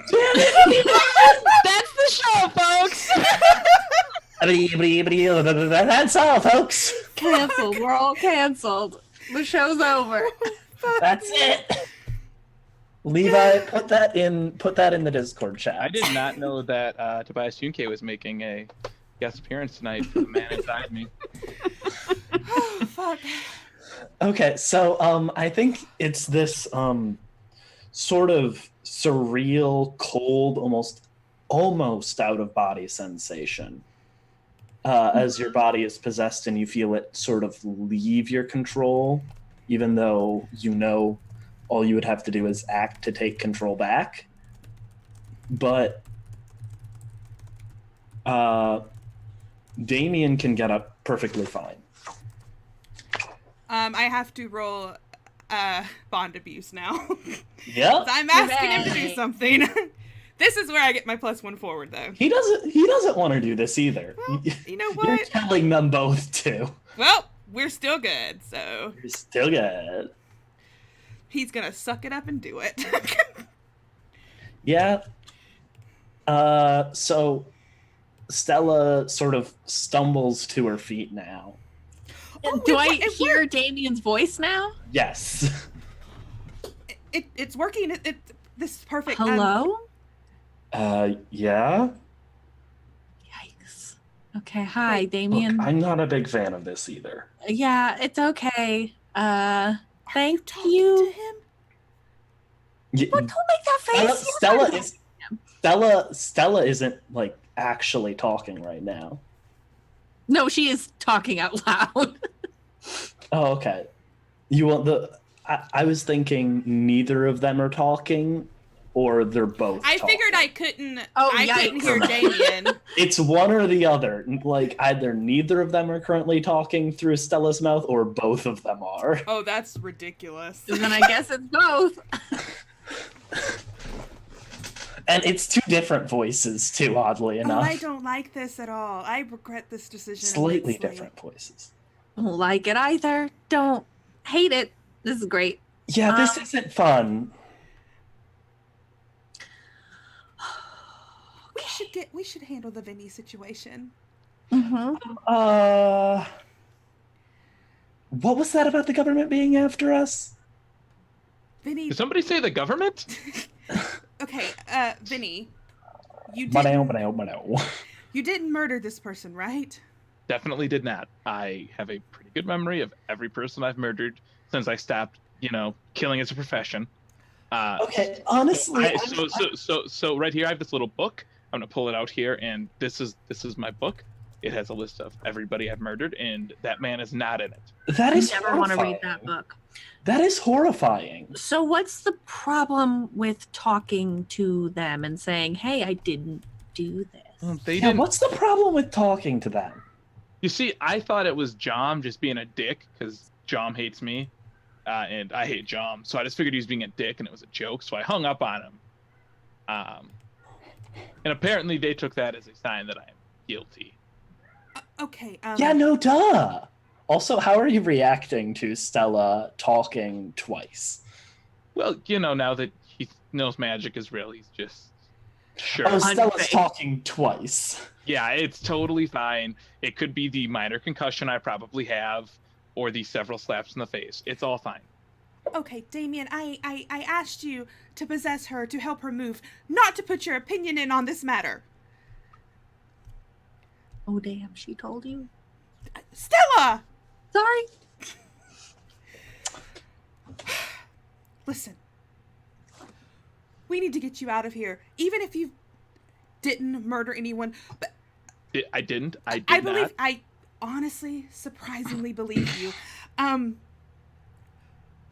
That's the show, folks. That's all, folks. Canceled. We're all canceled. The show's over. That's it. Levi, put that in the Discord chat. I did not know that Tobias Junke was making a guest appearance tonight for the man inside me. Oh, fuck. Okay, so I think it's this sort of surreal, cold, almost out of body sensation as your body is possessed and you feel it sort of leave your control, even though you know all you would have to do is act to take control back. But Damien can get up perfectly fine. I have to roll bond abuse now. Yep. I'm asking him to do something. This is where I get my +1 forward, though. He doesn't want to do this either. Well, you know You're what? telling them both to. Well, we're still good, so You're still good. he's gonna suck it up and do it. Yeah. So Stella sort of stumbles to her feet now. Oh, Do it I wo- it hear worked. Damien's voice now? Yes. It's working. This is perfect. Hello? Yeah. Yikes. Okay, hi, Damien. Look, I'm not a big fan of this either. Yeah, it's okay. Thank talking you. to him. What? Don't make that face. Stella isn't like actually talking right now. No, she is talking out loud. Oh, okay. You want I was thinking neither of them are talking, or they're both I talking. figured I couldn't. Oh, I couldn't yikes. hear Damien. It's one or the other. Like, either neither of them are currently talking through Stella's mouth, or both of them are. Oh, that's ridiculous. Then I guess it's both. And it's two different voices, too, oddly Oh, enough. I don't like this at all. I regret this decision. Slightly immensely. different voices. Don't like it either. Don't hate it. This is great. Yeah, this isn't fun. We should handle the Vinny situation. Mm-hmm. What was that about the government being after us? Did Vinny. somebody say the government? Okay, Vinny. You Ba-dow. didn't murder this person, right? Definitely did not. I have a pretty good memory of every person I've murdered since I stopped, killing as a profession. Okay, honestly, So right here I have this little book. I'm gonna pull it out here, and this is my book. It has a list of everybody I've murdered, and that man is not in it. that is Never want to horrifying. read that book. That is horrifying. So what's the problem with talking to them and saying, "Hey, I didn't do this"? They Yeah, didn't. what's the problem with talking to them? You see, I thought it was Jom just being a dick because Jom hates me, and I hate Jom. So I just figured he was being a dick, and it was a joke. So I hung up on him. And apparently they took that as a sign that I am guilty. Okay. Yeah, no, duh. Also, how are you reacting to Stella talking twice? Well, now that he knows magic is real, he's just sure. Oh, Stella's Unfazed. talking twice. Yeah, it's totally fine. It could be the minor concussion I probably have, or the several slaps in the face. It's all fine. Okay, Damien, I asked you to possess her to help her move, not to put your opinion in on this matter. Oh, damn, she told you. Stella! Sorry. Listen. We need to get you out of here, even if you didn't murder anyone. But I didn't. I believe, I honestly, surprisingly believe you.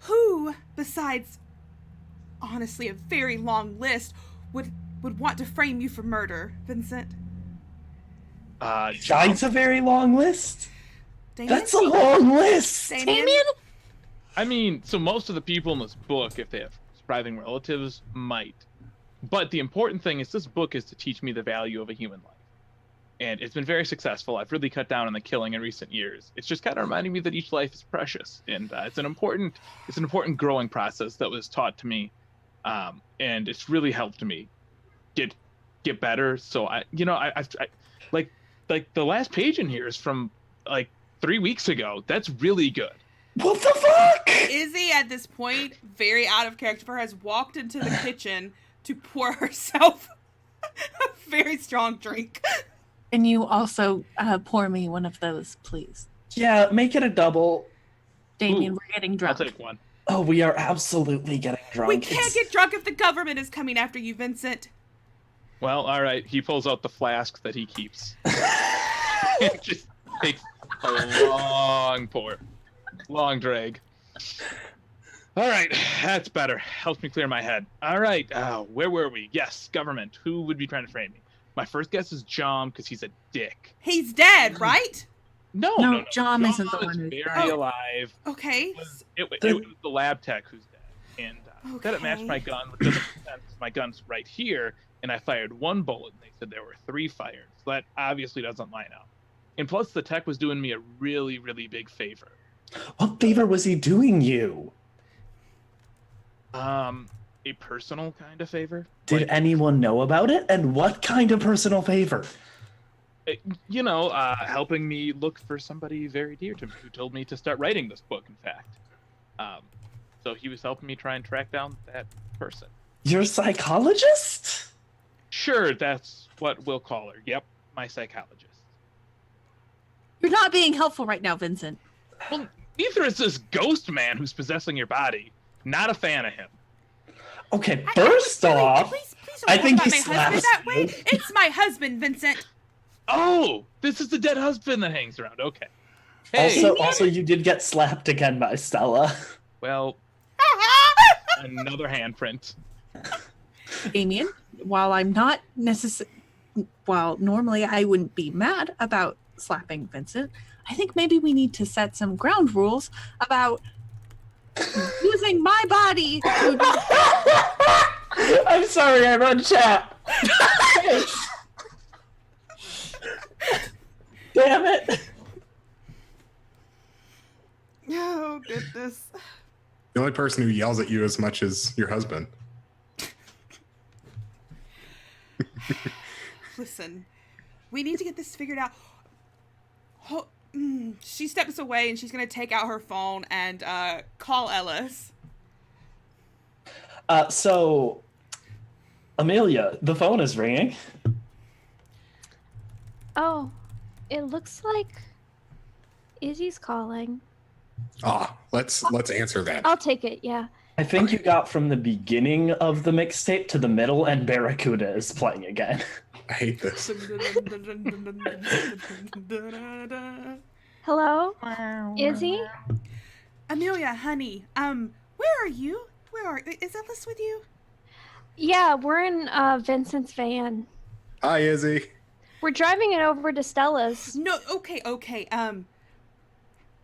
Who, besides, honestly, a very long list, would want to frame you for murder, Vincent? That's a very long list. Damien? That's a long list. Damien? I mean, so most of the people in this book, if they have surviving relatives, might. But the important thing is this book is to teach me the value of a human life. And it's been very successful. I've really cut down on the killing in recent years. It's just kind of reminding me that each life is precious. And it's an important growing process that was taught to me. And it's really helped me get better. So I like the last page in here is from like 3 weeks ago. That's really good. What the fuck? Izzy, at this point, very out of character for her, has walked into the kitchen to pour herself a very strong drink. And you also pour me one of those, please. Yeah, make it a double. Damien, Ooh, we're getting I'll drunk. take one. Oh, we are absolutely getting drunk. We can't get drunk if the government is coming after you, Vincent. Well, all right. He pulls out the flask that he keeps. It just takes a long pour. Long drag. All right, that's better. Helps me clear my head. All right, where were we? Yes, government. Who would be trying to frame me? My first guess is Jom, because he's a dick. He's dead, right? No. Jom isn't the one is who's very dead. alive. Okay. It was the lab tech who's dead. And said it matched my gun, which doesn't make sense. My gun's right here, and I fired one bullet, and they said there were 3 fired. So that obviously doesn't line up. And plus, the tech was doing me a really, really big favor. What favor was he doing you? A personal kind of favor. Did anyone know about it? And what kind of personal favor? Helping me look for somebody very dear to me who told me to start writing this book, in fact. So he was helping me try and track down that person. You're a psychologist? Sure, that's what we'll call her. Yep, my psychologist. You're not being helpful right now, Vincent. Well, neither is this ghost man who's possessing your body. Not a fan of him. Okay, first off, please I don't think talk he about my husband slaps that way. you. It's my husband, Vincent. Oh, this is the dead husband that hangs around. Okay. Hey, Also, you did get slapped again by Stella. well, another handprint. Damien, while I'm not while normally I wouldn't be mad about slapping Vincent, I think maybe we need to set some ground rules about using my body to do. I'm sorry, I run chat. Damn it. Oh, goodness. The only person who yells at you as much as your husband. Listen, we need to get this figured out. She steps away and she's going to take out her phone and call Ellis. So, Amelia, the phone is ringing. Oh, it looks like Izzy's calling. Let's answer that. I'll take it, yeah. I think you got from the beginning of the mixtape to the middle, and Barracuda is playing again. I hate this. Hello? Izzy? Amelia, honey, where are you? Is Ellis with you? Yeah, we're in Vincent's van. Hi, Izzy. We're driving it over to Stella's. No, okay.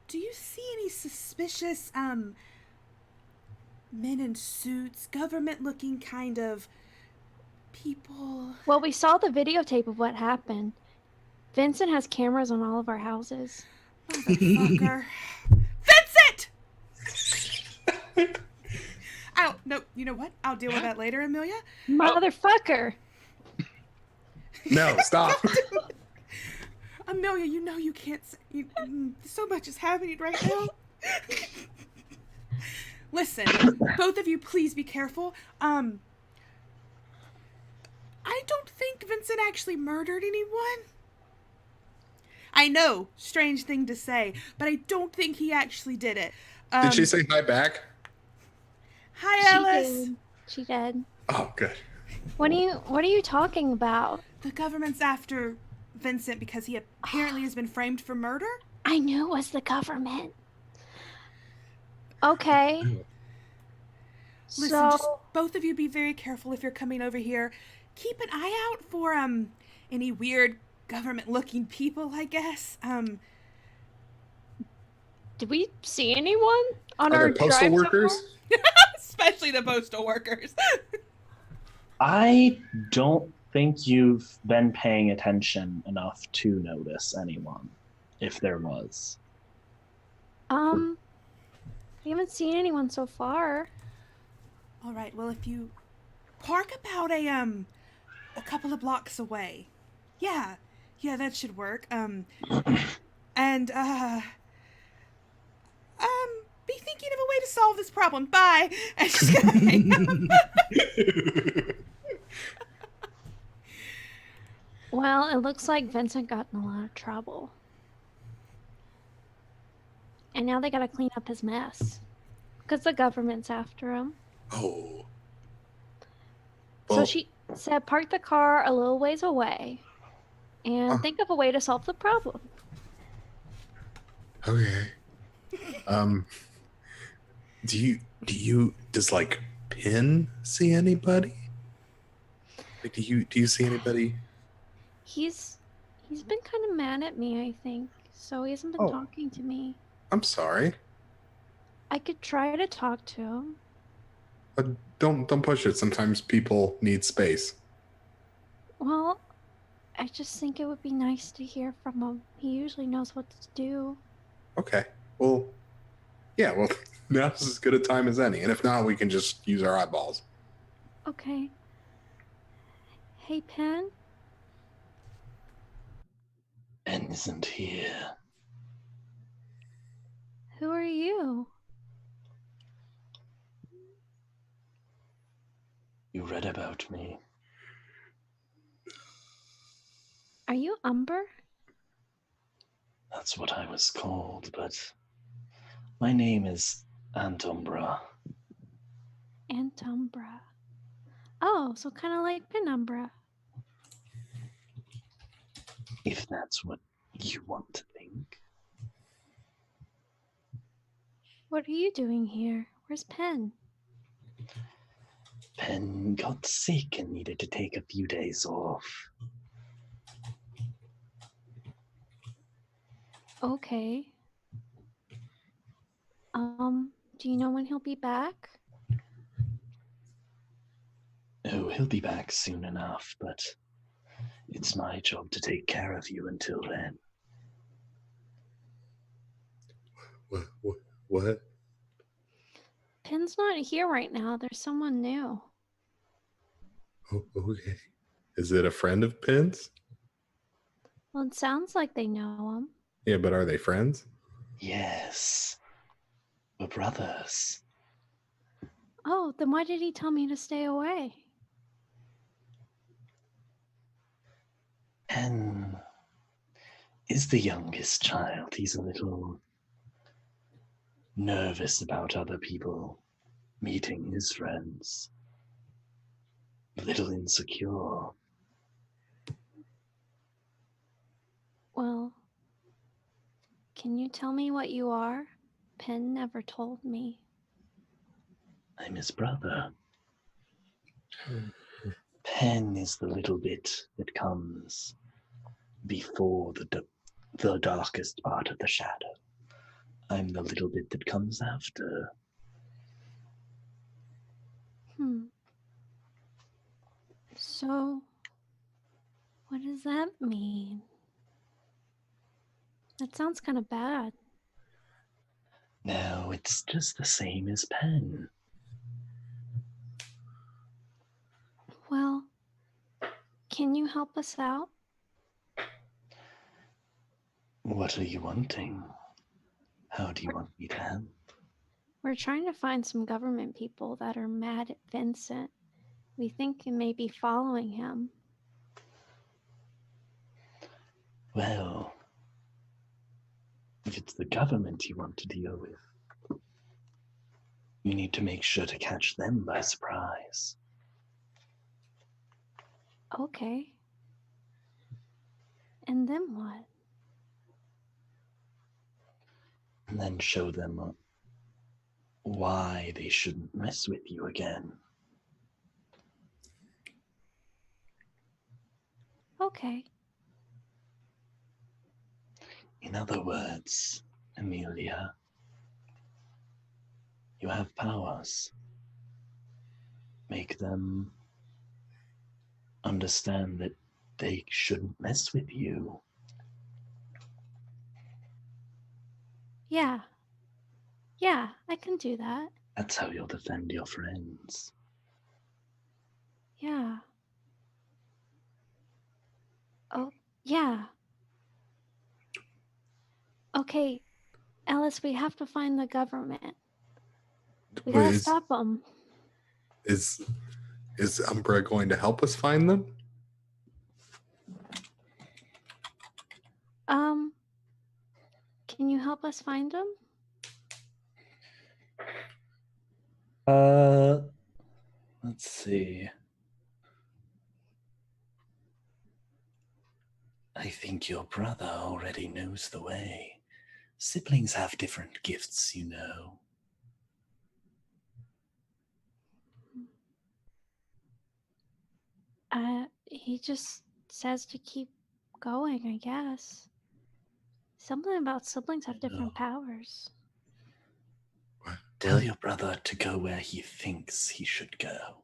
Do you see any suspicious, men in suits, government-looking kind of people? Well, we saw the videotape of what happened. Vincent has cameras on all of our houses. Motherfucker. Vincent! No, you know what? I'll deal with that later, Amelia. Motherfucker! No, stop. Amelia, you know you can't so much is happening right now. Listen, both of you, please be careful. I don't think Vincent actually murdered anyone. I know, strange thing to say, but I don't think he actually did it. Did she say hi back? Hi, Ellis. She did. Oh, good. What are you talking about? The government's after Vincent because he apparently has been framed for murder? I knew it was the government. Okay. Listen, just both of you be very careful if you're coming over here. Keep an eye out for any weird government-looking people, I guess. Did we see anyone on Are our there postal drive workers? so far? Especially the postal workers. I don't think you've been paying attention enough to notice anyone, if there was. We haven't seen anyone so far. All right, well, if you park about a couple of blocks away. Yeah, that should work. And be thinking of a way to solve this problem. Bye. And she's gonna hang up. Well, it looks like Vincent got in a lot of trouble. And now they gotta clean up his mess. Because the government's after him. Oh. So Well, she said park the car a little ways away. And think of a way to solve the problem. okay. Does like Pin see anybody? Like, do you see anybody? He's been kind of mad at me, I think. So he hasn't been talking to me. I'm sorry. I could try to talk to him. But don't push it. Sometimes people need space. Well, I just think it would be nice to hear from him. He usually knows what to do. Okay. Well, yeah, well, now's as good a time as any. And if not, we can just use our eyeballs. Okay. Hey, Pen? Ben isn't here. Who are you? You read about me. Are you Umber? That's what I was called, but my name is Antumbra. Antumbra. Oh, so kind of like Penumbra. If that's what you want to think. What are you doing here? Where's Pen? Pen got sick and needed to take a few days off. Okay. Do you know when he'll be back? Oh, he'll be back soon enough, but it's my job to take care of you until then. What? Pen's not here right now. There's someone new. Oh, okay. Is it a friend of Pin's? Well, it sounds like they know him. Yeah, but are they friends? Yes. We're brothers. Oh, then why did he tell me to stay away? Pen is the youngest child. He's a little nervous about other people meeting his friends. A little insecure. Well, can you tell me what you are? Pen never told me. I'm his brother. Pen is the little bit that comes before the darkest part of the shadow. I'm the little bit that comes after. So, what does that mean? That sounds kind of bad. No, it's just the same as Pen. Well, can you help us out? What are you wanting? How do you want me to help? We're trying to find some government people that are mad at Vincent. We think you may be following him. Well, if it's the government you want to deal with, you need to make sure to catch them by surprise. Okay. And then what? And then show them why they shouldn't mess with you again. Okay. In other words, Amelia, you have powers. Make them understand that they shouldn't mess with you. Yeah. Yeah, I can do that. That's how you'll defend your friends. Yeah. Oh, yeah. Okay, Alice, we have to find the government. We gotta stop them. Is Umbra going to help us find them? Can you help us find them? Let's see. I think your brother already knows the way. Siblings have different gifts, you know. He just says to keep going, I guess. Something about siblings have different powers. Tell your brother to go where he thinks he should go,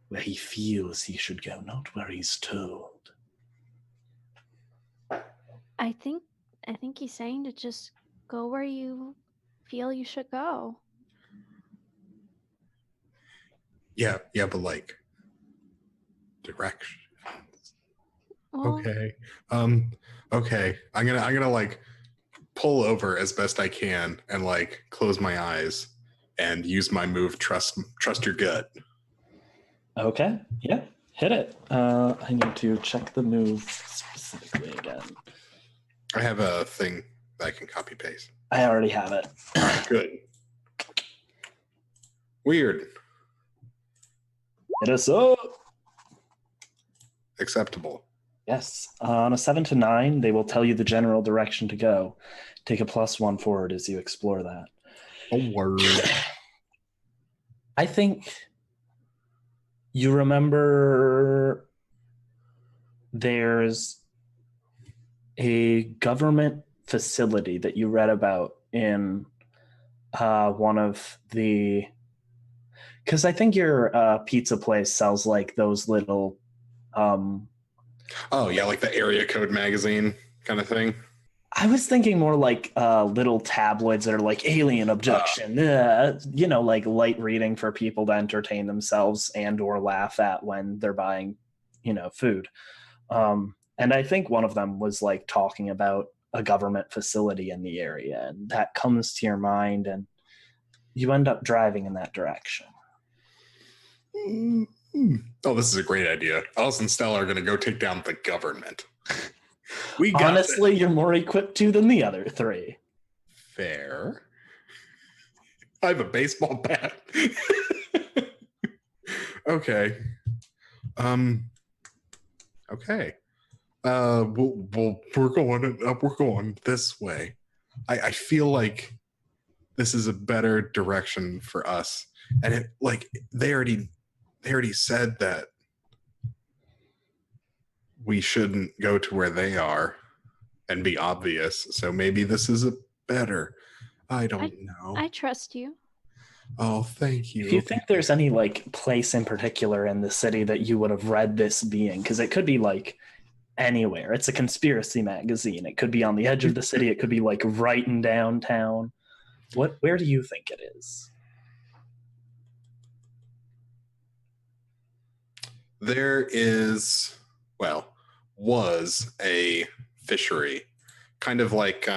where he feels he should go, not where he's told. I think he's saying to just go where you feel you should go. Yeah, but like direction. Well, Okay. Okay. I'm gonna like pull over as best I can and like close my eyes and use my move trust your gut. Okay, yeah, hit it. I need to check the move specifically again. I have a thing that I can copy paste. I already have it. All right, good. Weird. Hit us up. Acceptable. Yes. On a 7 to 9, they will tell you the general direction to go. Take a +1 forward as you explore that. A word. I think You remember there's a government facility that you read about in one of the, because I think your pizza place sells like those little Oh yeah, like the area code magazine kind of thing. I was thinking more like little tabloids that are like alien abduction, like light reading for people to entertain themselves and or laugh at when they're buying, food. And I think one of them was like talking about a government facility in the area, and that comes to your mind, and you end up driving in that direction. Oh, this is a great idea. Alice and Stella are going to go take down the government. Honestly, you're more equipped to than the other three. Fair. I have a baseball bat. Okay. Okay. We're going this way. I feel like this is a better direction for us. And it like they already said that we shouldn't go to where they are and be obvious. So maybe this is a better. I don't know. I trust you. Oh, thank you. If you think there's any like place in particular in the city that you would have read this being, because it could be like anywhere. It's a conspiracy magazine. It could be on the edge of the city. It could be like right in downtown. Where do you think it is? There was a fishery, kind of like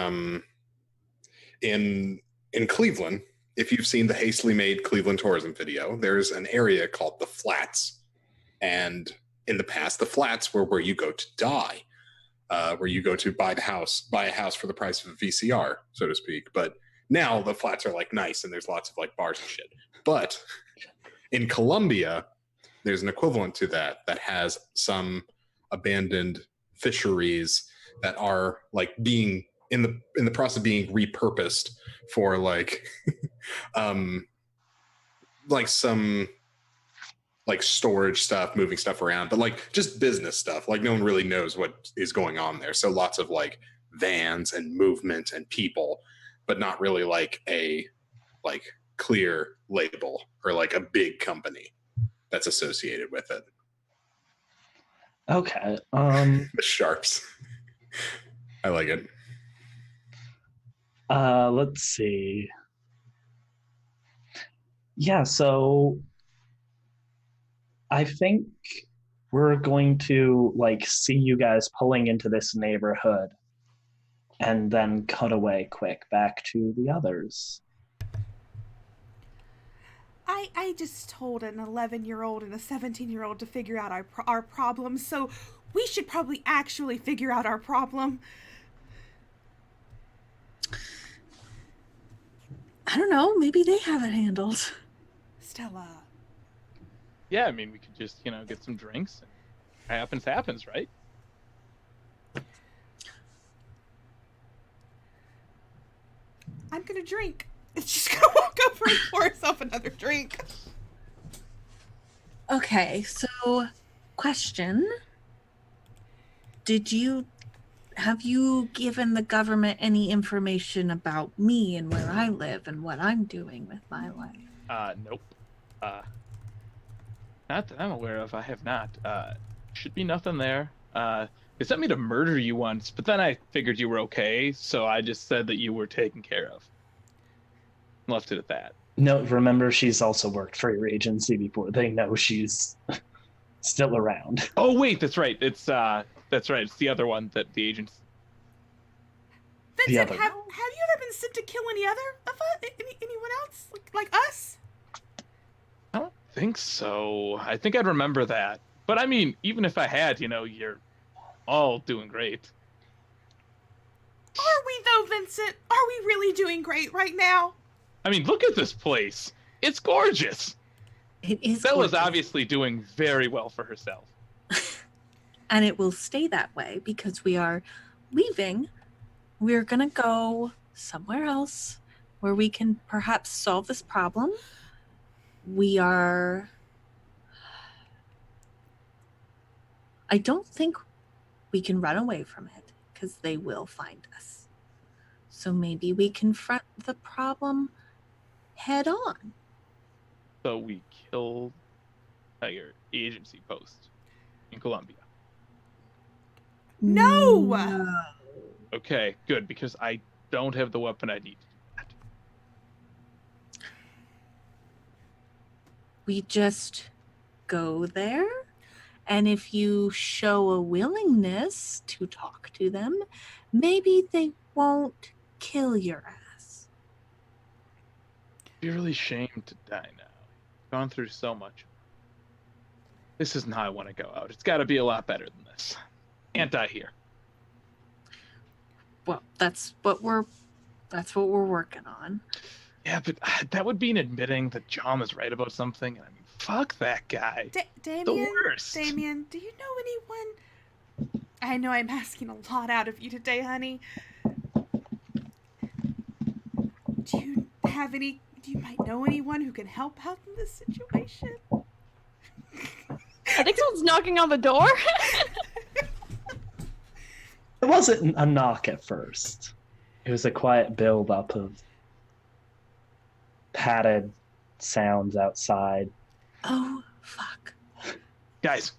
in Cleveland. If you've seen the hastily made Cleveland tourism video, there's an area called the Flats. And in the past, the Flats were where you go to die, where you go to buy a house for the price of a VCR, so to speak. But now the Flats are like nice and there's lots of like bars and shit. But in Colombia, there's an equivalent to that has some abandoned fisheries that are like being in the process of being repurposed for like like some like storage stuff, moving stuff around, but like just business stuff. Like no one really knows what is going on there. So lots of like vans and movement and people, but not really like a like clear label or like a big company that's associated with it. Okay. The sharps. I like it. Let's see. Yeah, so I think we're going to like see you guys pulling into this neighborhood and then cut away quick back to the others. I just told an 11-year-old and a 17-year-old to figure out our problem, so we should probably actually figure out our problem. I don't know. Maybe they have it handled. Stella. Yeah, I mean, we could just, get some drinks. And happens, right? I'm gonna drink. It's just gonna walk over and pour herself another drink. Okay, so question. Have you given the government any information about me and where I live and what I'm doing with my life? Nope. Not that I'm aware of, I have not. Should be nothing there. They sent me to murder you once, but then I figured you were okay, so I just said that you were taken care of. Left it at that. No, remember she's also worked for your agency before. They know she's still around. Oh wait, that's right. It's It's the other one that the agents. Vincent, have you ever been sent to kill any other of us? Anyone else like us? I don't think so. I think I'd remember that. But I mean, even if I had, you're all doing great. Are we though, Vincent? Are we really doing great right now? I mean, look at this place. It's gorgeous. It is. Stella's gorgeous. obviously doing very well for herself. And it will stay that way because we are leaving. We're going to go somewhere else where we can perhaps solve this problem. We are I don't think we can run away from it because they will find us. So maybe we confront the problem head on. So we killed your agency post in Colombia. No! Okay, good, because I don't have the weapon I need to do that. We just go there, and if you show a willingness to talk to them, maybe they won't kill your ass. I'd be really ashamed to die now. I've gone through so much. This isn't how I want to go out. It's got to be a lot better than this. Can't die here. Well, that's what we're working on. Yeah, but that would mean admitting that John is right about something. And I mean, fuck that guy. Damien, the worst. Damien, do you know anyone? I know I'm asking a lot out of you today, honey. Do you might know anyone who can help out in this situation? I think someone's knocking on the door. It wasn't a knock at first. It was a quiet build-up of padded sounds outside. Oh, fuck. Guys,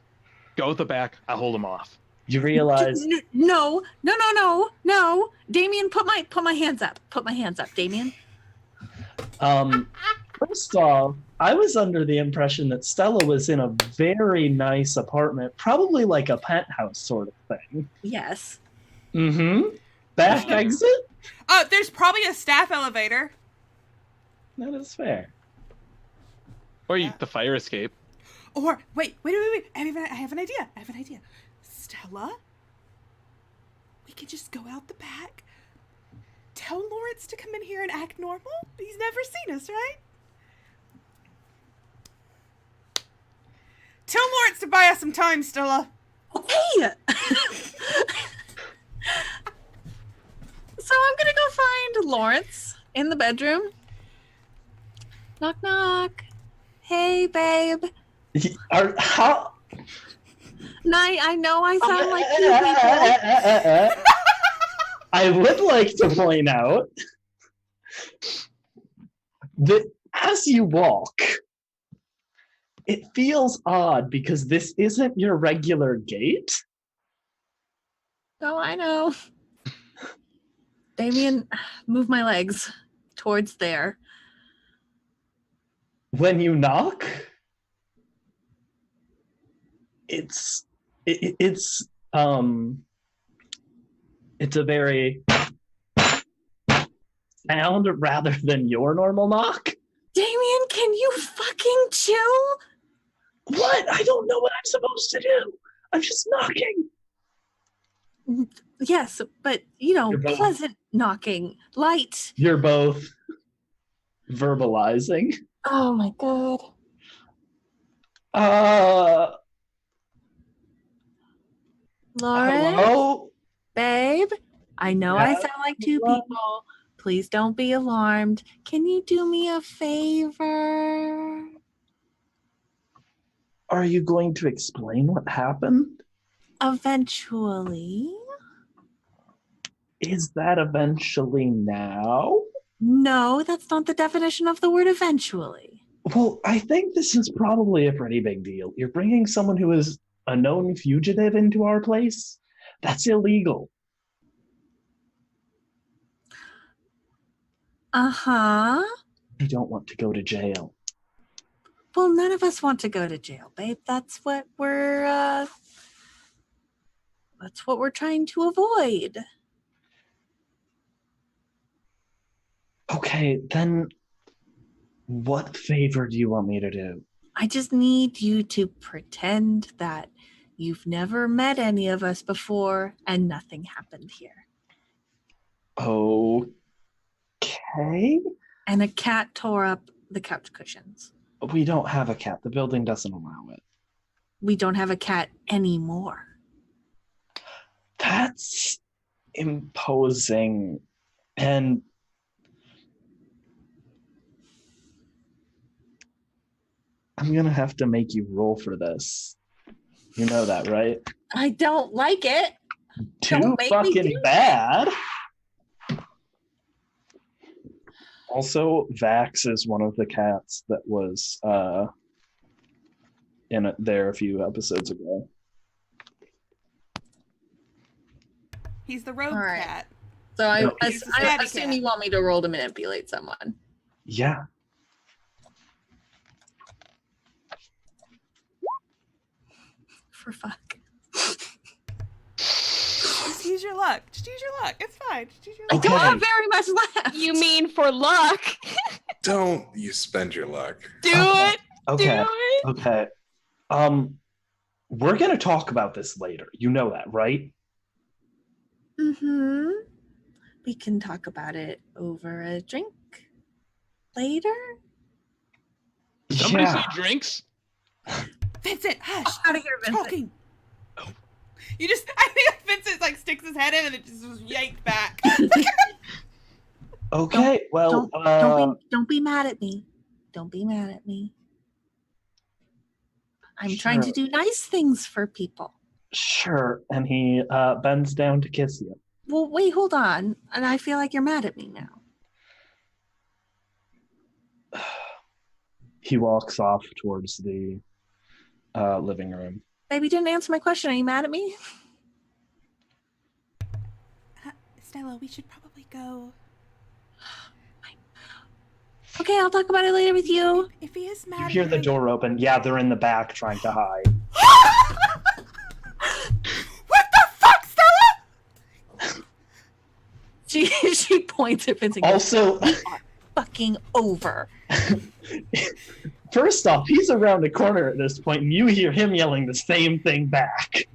go at the back. I'll hold him off. You realize... No. Damien, put my hands up. Put my hands up, Damien. First off, I was under the impression that Stella was in a very nice apartment, probably like a penthouse sort of thing. Yes. Mm-hmm. Back exit? Oh, there's probably a staff elevator. That is fair. Or the fire escape. Or, wait. I have an idea. Stella, we could just go out the back, tell Lawrence to come in here and act normal. He's never seen us, right? Tell Lawrence to buy us some time, Stella. Okay. So I'm gonna go find Lawrence in the bedroom. Knock, knock. Hey, babe. How? I know I sound like two people. I would like to point out that as you walk, it feels odd because this isn't your regular gait. Oh, I know. Damien, move my legs towards there. When you knock, it's a very sound rather than your normal knock. Damien, can you fucking chill? What? I don't know what I'm supposed to do. I'm just knocking. Yes, but pleasant knocking, light. You're both verbalizing. Oh my god. Lauren, Hello? babe, I know I sound like two people. Please don't be alarmed. Can you do me a favor? Are you going to explain what happened? Eventually. Is that eventually now? No, that's not the definition of the word eventually. Well, I think this is probably a pretty big deal. You're bringing someone who is a known fugitive into our place? That's illegal. Uh-huh. You don't want to go to jail. Well, none of us want to go to jail, babe. That's what we're trying to avoid. Okay, then what favor do you want me to do? I just need you to pretend that you've never met any of us before and nothing happened here. Okay. And a cat tore up the couch cushions. We don't have a cat. The building doesn't allow it. We don't have a cat anymore. That's imposing. And I'm going to have to make you roll for this. You know that, right? I don't like it. Too Don't make me fucking do bad. Also, Vax is one of the cats that was in it there a few episodes ago. He's the rogue All right. cat. So I No, he's the I stabby assume cat. you want me to roll to manipulate someone. Yeah. For fuck. Just use your luck. Just use your luck. It's fine. Just use your I luck. don't Okay. have very much left. You mean for luck? Don't you spend your luck. Do Okay. it. Okay. Do it. Okay. We're gonna talk about this later. You know that, right? Mm-hmm. We can talk about it over a drink later. Somebody Yeah. say drinks. Vincent, hush. Out of here, Vincent. Talking. You just, I think Vincent like sticks his head in and it just was yanked back. Okay. Well, Don't be mad at me. Don't be mad at me. I'm trying to Sure. do nice things for people. sure. And he bends down to kiss you. Well, wait, hold on. And I feel like you're mad at me now. He walks off towards the living room. Baby didn't answer my question. Are you mad at me? Stella, we should probably go. Okay, I'll talk about it later with you. If he is mad You at hear the you- door open. Yeah, they're in the back trying to hide. What the fuck, Stella? She points at Vincent. and goes, Also, fucking over. first off, he's around the corner at this point, and you hear him yelling the same thing back.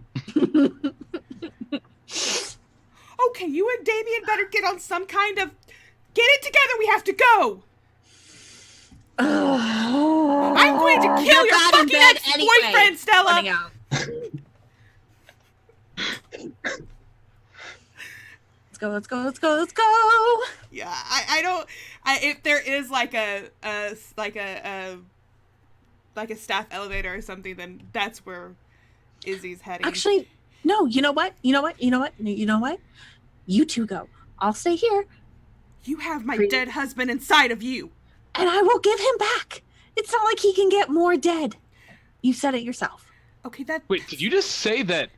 Okay, you and Damien better get on some kind of... Get it together, we have to go! I'm going to kill You're your bad in fucking bed ex-boyfriend, anyway. Stella! Running out. Let's go. Yeah, I don't... if there is like a staff elevator or something, then that's where Izzy's heading. Actually, no, you know what? You two go. I'll stay here, You have my Great. dead husband inside of you. and I will give him back. It's not like he can get more dead. You said it yourself. Okay, that... Wait, did you just say that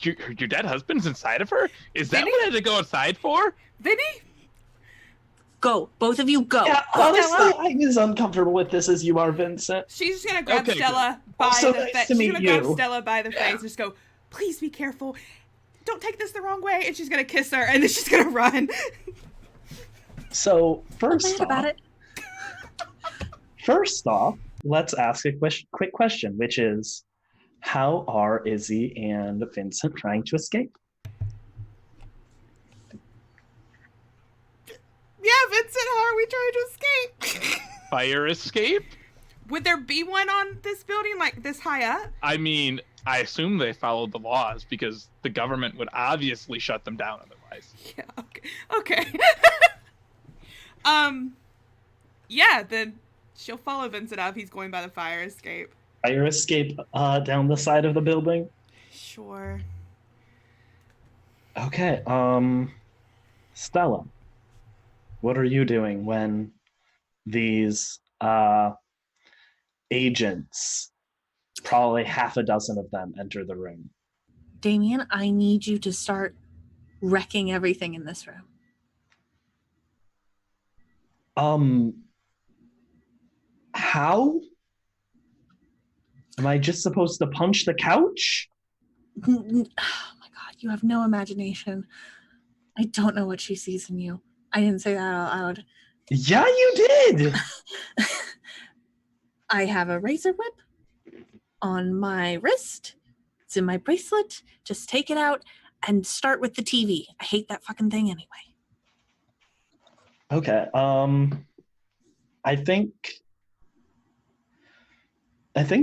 your dead husband's inside of her? Is that Vinny? what I had to go outside for? Vinny? Go. Both of you go. Yeah, honestly, I'm as uncomfortable with this as you are, Vincent. She's just gonna grab Okay, Stella by Also the nice face. to She's meet gonna grab you. Stella by the face and just go, please be careful. Don't take this the wrong way. And she's gonna kiss her and then she's gonna run. So, I'm mad about it. First off, let's ask a quick question, which is, how are Izzy and Vincent trying to escape? Yeah, Vincent, how are we trying to escape? Fire escape? Would there be one on this building, like this high up? I mean, I assume they followed the laws because the government would obviously shut them down otherwise. Yeah, okay. Yeah, then she'll follow Vincent up. He's going by the fire escape. Fire escape down the side of the building? Sure. Okay, Stella, what are you doing when these agents, probably half a dozen of them, enter the room? Damien, I need you to start wrecking everything in this room. How? Am I just supposed to punch the couch? Oh my god, you have no imagination. I don't know what she sees in you. I didn't say that out loud. Yeah, you did! I have a razor whip on my wrist. It's in my bracelet. Just take it out and start with the TV. I hate that fucking thing anyway. Okay, I think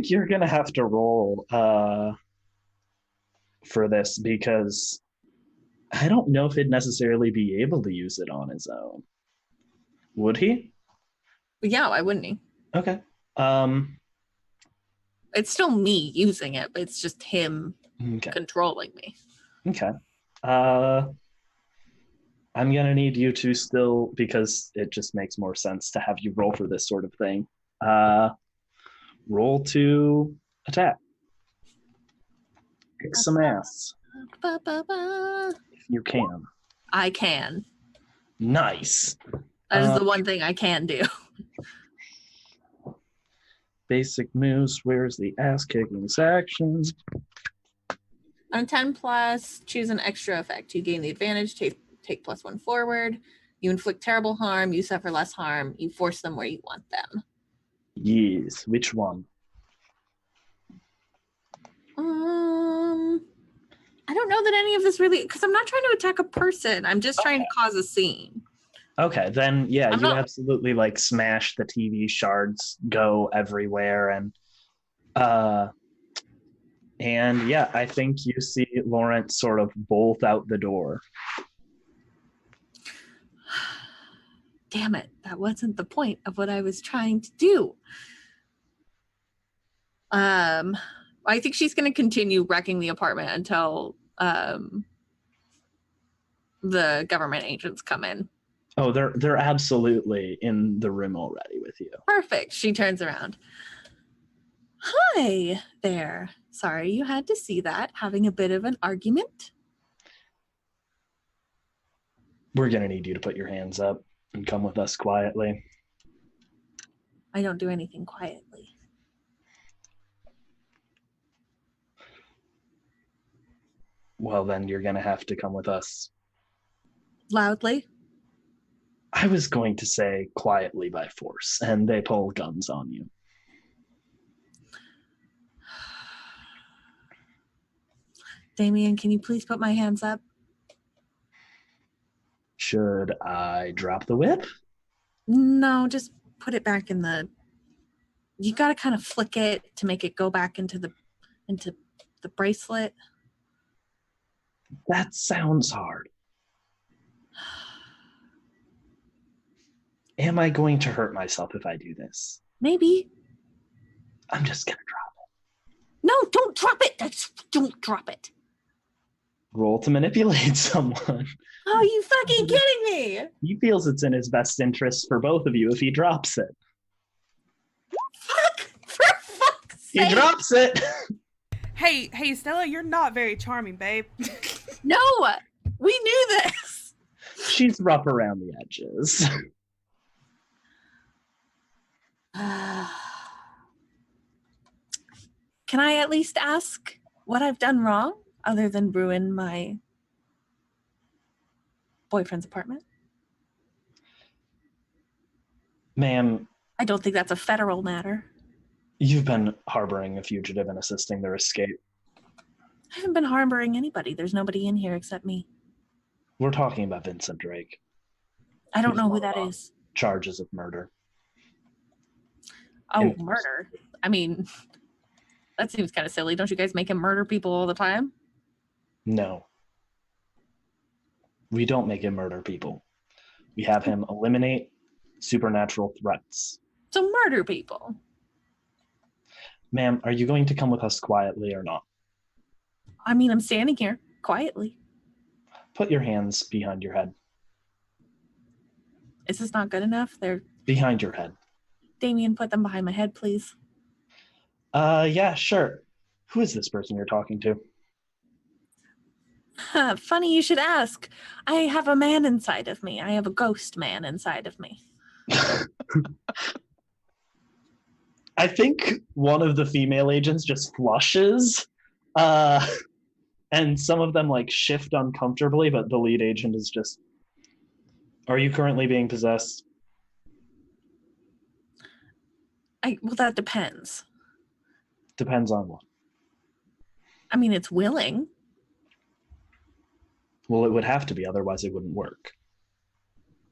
you're gonna have to roll for this because I don't know if he'd necessarily be able to use it on his own. Would he? But yeah, why wouldn't he? Okay. It's still me using it, but it's just him Okay. controlling me. Okay. I'm gonna need you to still, because it just makes more sense to have you roll for this sort of thing. Roll to attack. Kick some ass if you can. I can. Nice. That is the one thing I can do. Basic moves. Where's the ass kicking section? On 10 plus, choose an extra effect. You gain the advantage, take +1 forward. You inflict terrible harm, you suffer less harm, you force them where you want them. Yes. Which one? I don't know that any of this really, because I'm not trying to attack a person. I'm just trying to cause a scene. Okay, then yeah, you absolutely like smash the TV shards, go everywhere, and yeah, I think you see Lawrence sort of bolt out the door. Damn it, that wasn't the point of what I was trying to do. I think she's going to continue wrecking the apartment until the government agents come in. Oh, they're absolutely in the room already with you. Perfect. She turns around. Hi there. Sorry you had to see that. Having a bit of an argument? We're going to need you to put your hands up and come with us quietly. I don't do anything quietly. Well, then you're going to have to come with us. Loudly? I was going to say quietly by force, and they pull guns on you. Damien, can you please put my hands up? Should I drop the whip? No, just put it back in the... You got to kind of flick it to make it go back into the bracelet. That sounds hard. Am I going to hurt myself if I do this? Maybe. I'm just going to drop it. No, don't drop it. Don't drop it. Roll to manipulate someone. Oh, you fucking kidding me? He feels it's in his best interest for both of you if he drops it. Fuck! For fuck's sake! He drops it! Hey, Stella, you're not very charming, babe. No! We knew this! She's rough around the edges. Can I at least ask what I've done wrong other than ruin my boyfriend's apartment? Ma'am, I don't think that's a federal matter. you've been harboring a fugitive and assisting their escape. I haven't been harboring anybody. There's nobody in here except me. We're talking about Vincent Drake. I don't know who that is. Charges of murder. Oh, murder. I mean, that seems kind of silly. Don't you guys make him murder people all the time? No. We don't make him murder people. We have him eliminate supernatural threats. So murder people. Ma'am, are you going to come with us quietly or not? I mean, I'm standing here quietly. Put your hands behind your head. Is this not good enough? They're Behind your head. Damien, put them behind my head, please. Yeah, sure. Who is this person you're talking to? Funny you should ask. I have a man inside of me. I have a ghost man inside of me. I think one of the female agents just flushes, and some of them like shift uncomfortably, but the lead agent is just, are you currently being possessed? Well, that depends. Depends on what. I mean, it's willing. Well, it would have to be, otherwise it wouldn't work.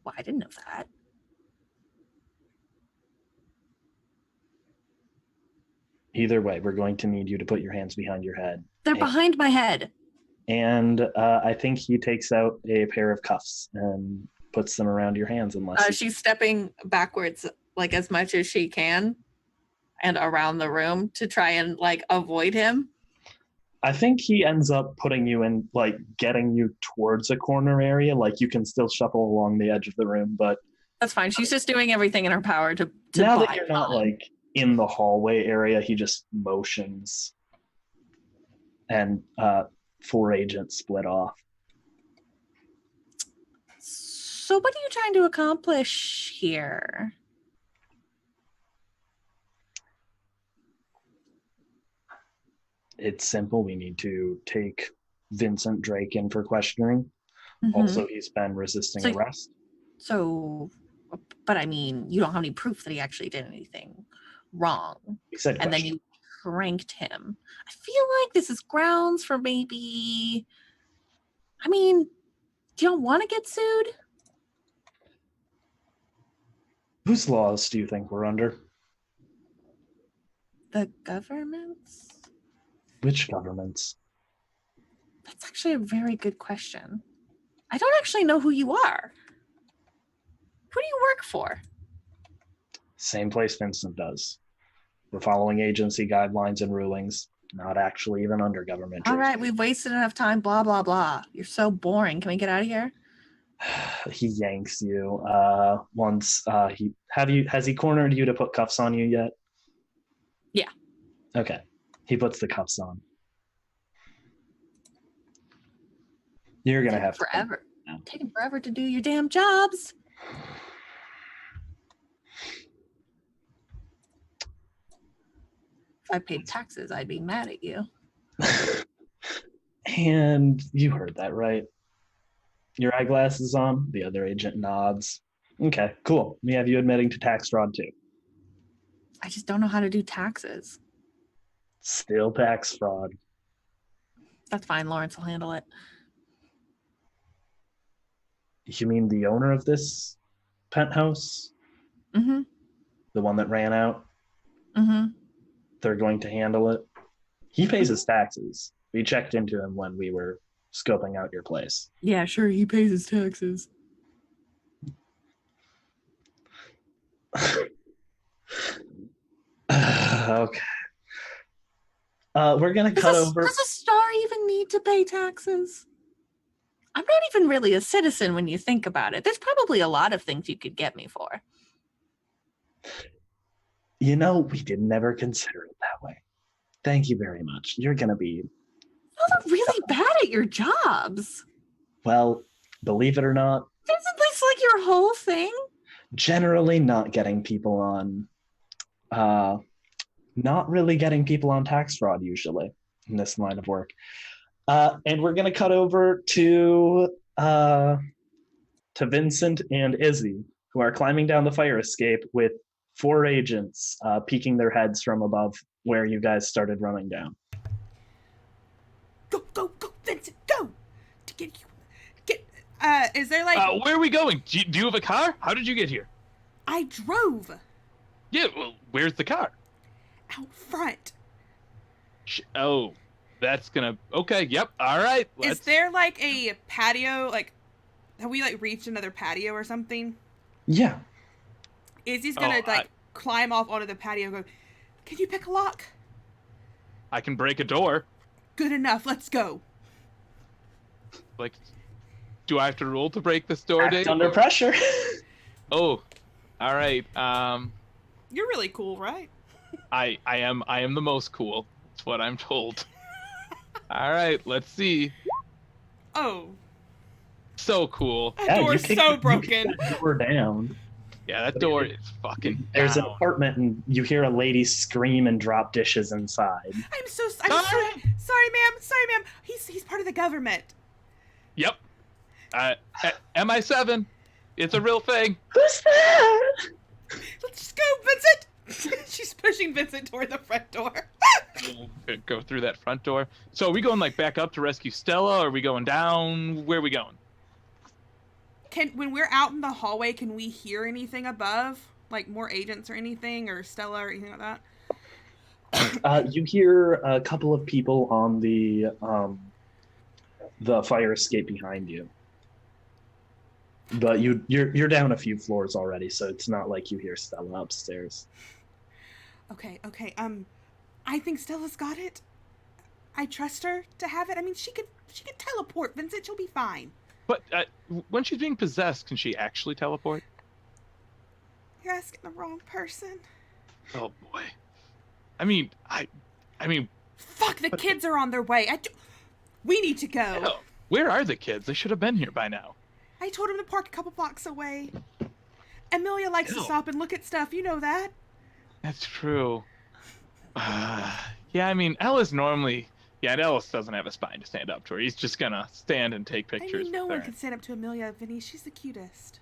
Well, I didn't know that. Either way, we're going to need you to put your hands behind your head. They're behind my head. And I think he takes out a pair of cuffs and puts them around your hands unless... She's stepping backwards like as much as she can and around the room to try and like avoid him. I think he ends up putting you in, like, getting you towards a corner area. Like, you can still shuffle along the edge of the room, but That's fine. She's just doing everything in her power to now buy that you're not, time. like, in the hallway area, he just motions, and 4 agents split off. So what are you trying to accomplish here? It's simple. We need to take Vincent Drake in for questioning. Mhm. Also, he's been resisting arrest. So, but I mean, you don't have any proof that he actually did anything wrong. He said And then question. you pranked him. I feel like this is grounds for maybe. I mean, do y'all want to get sued? Whose laws do you think we're under? The government's? Which governments? That's actually a very good question. I don't actually know who you are. Who do you work for? Same place Vincent does. We're following agency guidelines and rulings, not actually even under government. All right, we've wasted enough time, blah, blah, blah. You're so boring. Can we get out of here? He yanks you. Once has he cornered you to put cuffs on you yet? Yeah. Okay. He puts the cuffs on. You're gonna have forever. Taking forever to do your damn jobs. If I paid taxes, I'd be mad at you. And you heard that, right? Your eyeglasses on? The other agent nods. Okay, cool. We have you admitting to tax fraud too. I just don't know how to do taxes. Still tax fraud. That's fine. Lawrence will handle it. You mean the owner of this penthouse? Mm-hmm. The one that ran out? Mm-hmm. They're going to handle it? He pays his taxes. We checked into him when we were scoping out your place. Yeah, sure. He pays his taxes. Okay. We're going to cut over. Does a star even need to pay taxes? I'm not even really a citizen when you think about it. There's probably a lot of things you could get me for. You know, we did never consider it that way. Thank you very much. You're going to be... Y'all are really bad at your jobs. Well, believe it or not... Isn't this like your whole thing? Generally not getting people on... not really getting people on tax fraud, usually, in this line of work. And we're going to cut over to Vincent and Izzy, who are climbing down the fire escape with 4 agents peeking their heads from above where you guys started running down. Go, go, go, Vincent, go! To get you. Is there like... where are we going? Do you have a car? How did you get here? I drove. Yeah, well, where's the car? Out front. Oh, that's gonna... Okay, yep, all right. Is there like a patio? Like, have we like reached another patio or something? Yeah. Izzy's gonna climb off onto the patio and go, can you pick a lock? I can break a door. Good enough, let's go. Like, do I have to roll to break this door, Dave? Under pressure. Oh, all right. You're really cool, right? I am the most cool. That's what I'm told. All right, let's see. Oh. So cool. That door's so broken. You that door down. Yeah, that door is fucking There's down. an apartment and you hear a lady scream and drop dishes inside. I'm sorry, ma'am. He's part of the government. Yep. MI7. It's a real thing. Who's that? Let's just go, Vincent. She's pushing Vincent toward the front door. We'll go through that front door. So are we going like back up to rescue Stella, or are we going down? Where are we going? When we're out in the hallway, can we hear anything above? Like more agents or anything, or Stella or anything like that? You hear a couple of people on the fire escape behind you. But you're down a few floors already, so it's not like you hear Stella upstairs. Okay. I think Stella's got it. I trust her to have it. I mean, she could teleport, Vincent. She'll be fine. But when she's being possessed, can she actually teleport? You're asking the wrong person. Oh boy. I mean. Fuck, the kids are on their way. We need to go. Where are the kids? They should have been here by now. I told them to park a couple blocks away. Amelia likes to stop and look at stuff. You know that. That's true. Yeah, I mean, Ellis normally... Yeah, Ellis doesn't have a spine to stand up to her. He's just gonna stand and take pictures. I mean, no one can stand up to Amelia, Vinny. She's the cutest.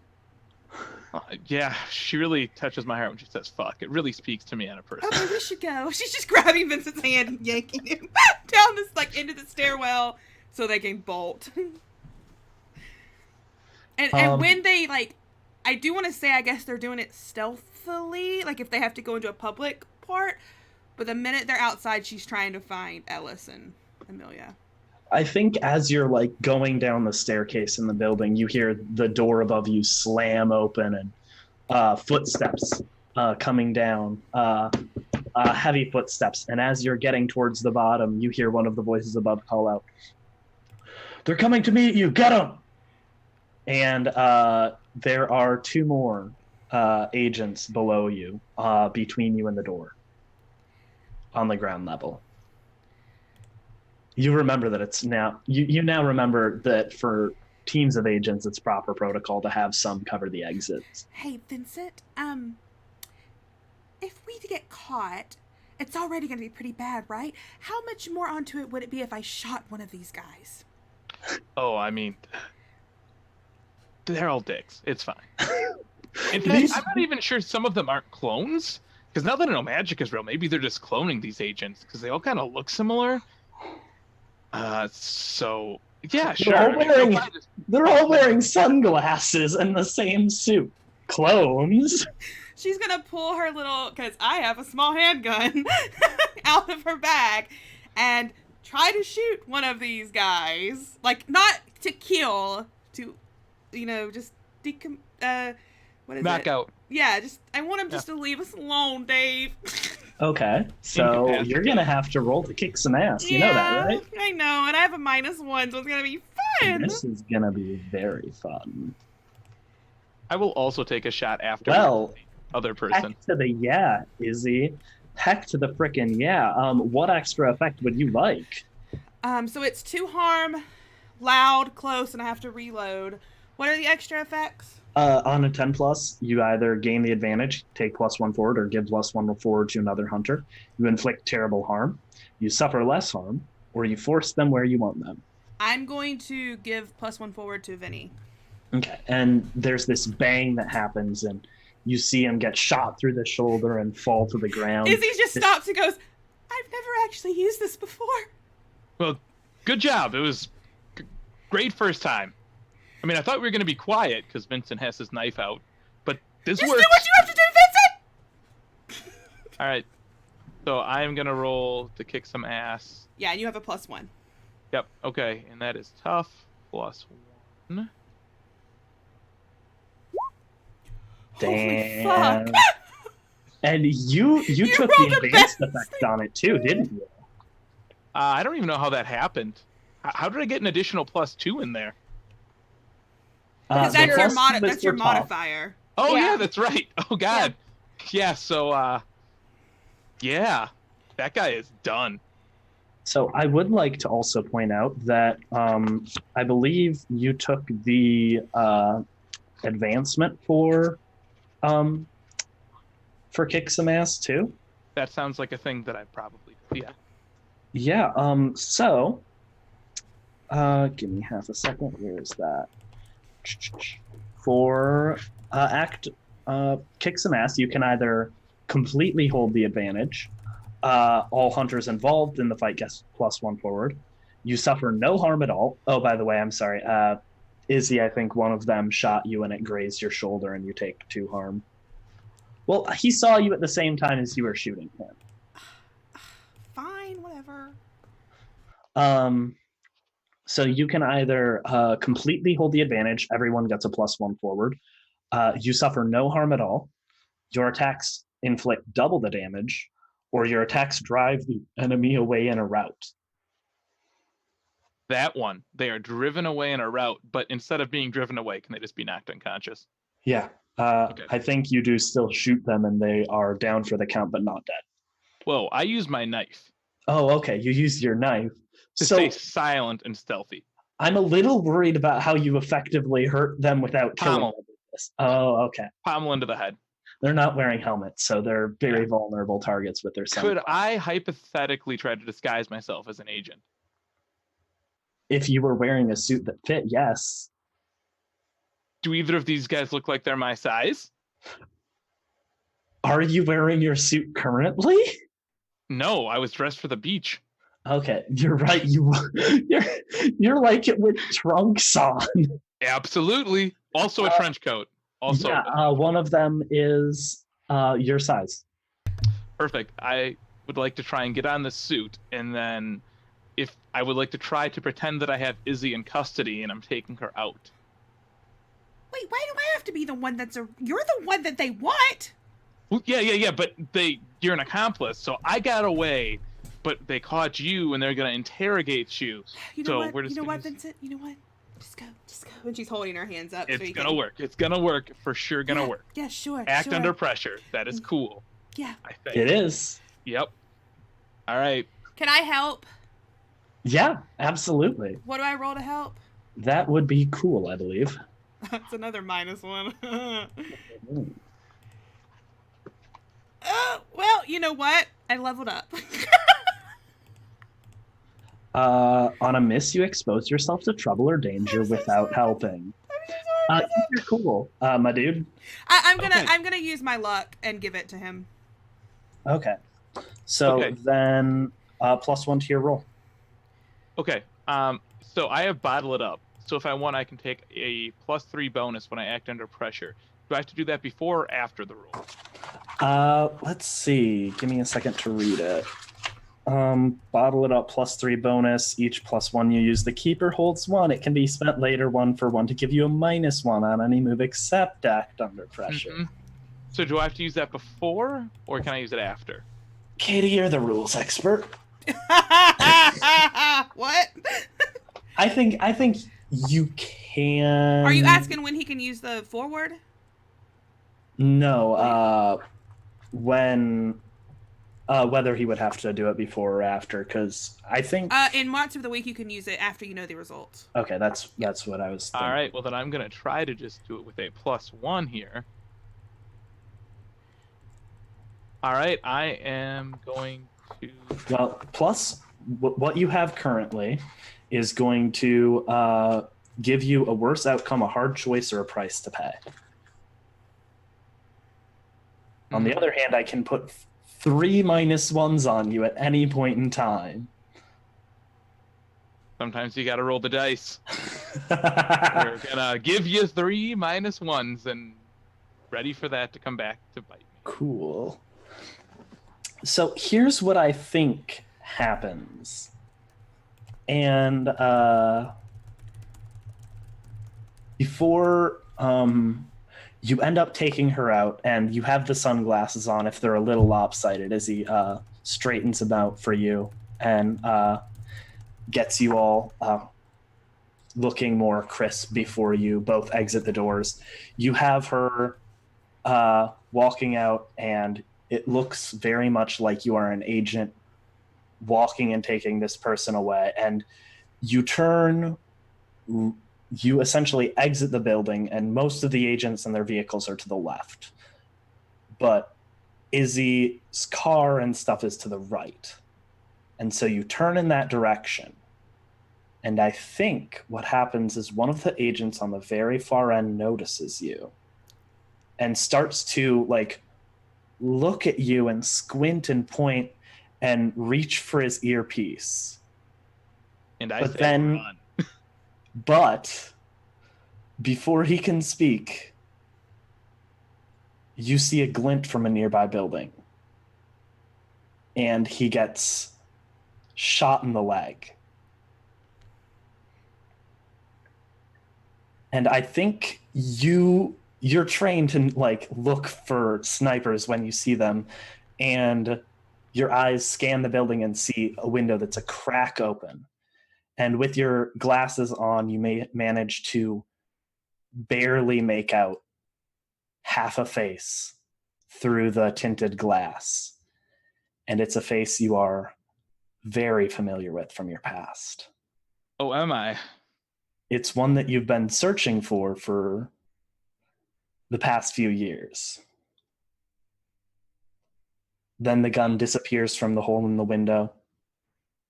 Yeah, she really touches my heart when she says fuck. It really speaks to me on a person. Okay, we should go. She's just grabbing Vincent's hand and yanking him down this, into the stairwell so they can bolt. And when they, I do want to say, I guess they're doing it stealthily, if they have to go into a public part. But the minute they're outside, she's trying to find Ellis and Amelia. I think as you're going down the staircase in the building, you hear the door above you slam open and footsteps coming down, heavy footsteps. And as you're getting towards the bottom, you hear one of the voices above call out, "They're coming to meet you, get them!" And there are two more agents below you, between you and the door, on the ground level. You remember that it's now, you now remember that for teams of agents, it's proper protocol to have some cover the exits. Hey, Vincent, if we get caught, it's already going to be pretty bad, right? How much more onto it would it be if I shot one of these guys? Oh, I mean, they're all dicks. It's fine. In fact, I'm not even sure some of them aren't clones. Because now that I know magic is real, maybe they're just cloning these agents because they all kind of look similar. So yeah, sure. They're all wearing sunglasses and the same suit. Clones. She's gonna pull her little, because I have a small handgun, out of her bag and try to shoot one of these guys. Not to kill, to, just what is Knock it? out. Yeah, I want him just to leave us alone, Dave. Okay, so you're gonna have to roll to kick some ass. You know that, right? I know, and I have a -1, so it's gonna be fun. This is gonna be very fun. I will also take a shot after the other person. Heck to the yeah, Izzy. Heck to the frickin' yeah. What extra effect would you like? So it's 2 harm, loud, close, and I have to reload. What are the extra effects? On a 10+, you either gain the advantage, take +1 forward, or give +1 forward to another hunter. You inflict terrible harm, you suffer less harm, or you force them where you want them. I'm going to give +1 forward to Vinny. Okay, and there's this bang that happens, and you see him get shot through the shoulder and fall to the ground. Izzy just stops and goes, "I've never actually used this before." Well, good job. It was great first time. I mean, I thought we were going to be quiet because Vincent has his knife out, but this just works. Do what you have to do, Vincent! All right. So I'm going to roll to kick some ass. Yeah, and you have a +1. Yep. Okay. And that is tough. +1. Damn. Holy fuck. And you took the advanced effect on it too, didn't you? I don't even know how that happened. How did I get an additional +2 in there? Because that's your modifier. Oh yeah, that's right. Oh god. Yeah, so yeah. That guy is done. So I would like to also point out that I believe you took the advancement for kick some ass too. That sounds like a thing that I probably do, yeah. Yeah, so give me half a second. Where is that? For kick some ass, you can either completely hold the advantage. All hunters involved in the fight get +1 forward. You suffer no harm at all. Oh, by the way, I'm sorry. Izzy, I think one of them shot you and it grazed your shoulder and you take 2 harm. Well, he saw you at the same time as you were shooting him. Fine, whatever. So you can either completely hold the advantage, everyone gets a +1 forward. You suffer no harm at all. Your attacks inflict double the damage, or your attacks drive the enemy away in a rout. That one. They are driven away in a rout, but instead of being driven away, can they just be knocked unconscious? Yeah. Okay. I think you do still shoot them and they are down for the count, but not dead. Whoa, I use my knife Oh, okay. You used your knife. to So stay silent and stealthy. I'm a little worried about how you effectively hurt them without killing Pommel. them. with this. Oh, okay. Pommel into the head. They're not wearing helmets, so they're very vulnerable targets with their Could sunglasses. I hypothetically try to disguise myself as an agent? If you were wearing a suit that fit, yes. Do either of these guys look like they're my size? Are you wearing your suit currently? No, I was dressed for the beach. Okay, you're right. You're like it with trunks on. Absolutely. Also a trench coat. Also, Yeah, one of them is your size. perfect. I would like to try and get on the suit, and then if I would like to try to pretend that I have Izzy in custody and I'm taking her out. Wait, why do I have to be the one you're the one that they want? Well, yeah, but you're an accomplice, so I got away, but they caught you and they're gonna interrogate you. You know So what? we're just You know gonna what, Vincent? You know what? Just go. And she's holding her hands up. It's gonna work. It's gonna work. For sure gonna work. Yeah, sure. Act sure. under pressure. That is cool. Yeah. I think. It is. Yep. All right. Can I help? Yeah, absolutely. What do I roll to help? That would be cool, I believe. That's another -1. Well, you know what? I leveled up. On a miss, you expose yourself to trouble or danger without helping. You're cool, my dude. I'm Okay. gonna use my luck and give it to him. Okay. So Okay. then +1 to your roll. Okay. So I have bottle it up. So if I want, I can take a +3 bonus when I act under pressure. Do I have to do that before or after the roll? Let's see. Give me a second to read it. Bottle it up +3 bonus. Each +1 you use. The keeper holds 1. It can be spent later 1 for 1 to give you a -1 on any move except act under pressure. Mhm. So do I have to use that before or can I use it after? Katie, you're the rules expert. What? I think you can. Are you asking when he can use the forward? No. When. Whether he would have to do it before or after, because I think. In Monster of the Week, you can use it after you know the results. Okay, that's what I was thinking. All right. Well, then I'm going to try to just do it with a +1 here. All right. I am going to. Well, plus what you have currently is going to give you a worse outcome, a hard choice, or a price to pay. On the other hand, I can put 3 -1s on you at any point in time. Sometimes you got to roll the dice. We're going to give you 3 -1s and ready for that to come back to bite me. Cool. So here's what I think happens. And before you end up taking her out, and you have the sunglasses on if they're a little lopsided as he straightens them out for you and gets you all looking more crisp before you both exit the doors. You have her walking out, and it looks very much like you are an agent walking and taking this person away. And you essentially exit the building, and most of the agents and their vehicles are to the left. But Izzy's car and stuff is to the right. And so you turn in that direction. And I think what happens is one of the agents on the very far end notices you and starts to look at you and squint and point and reach for his earpiece. And I But say then- run. But before he can speak, you see a glint from a nearby building. And he gets shot in the leg. And I think you're trained to look for snipers when you see them, and your eyes scan the building and see a window that's a crack open. And with your glasses on, you may manage to barely make out half a face through the tinted glass. And it's a face you are very familiar with from your past. Oh, am I? It's one that you've been searching for the past few years. Then the gun disappears from the hole in the window,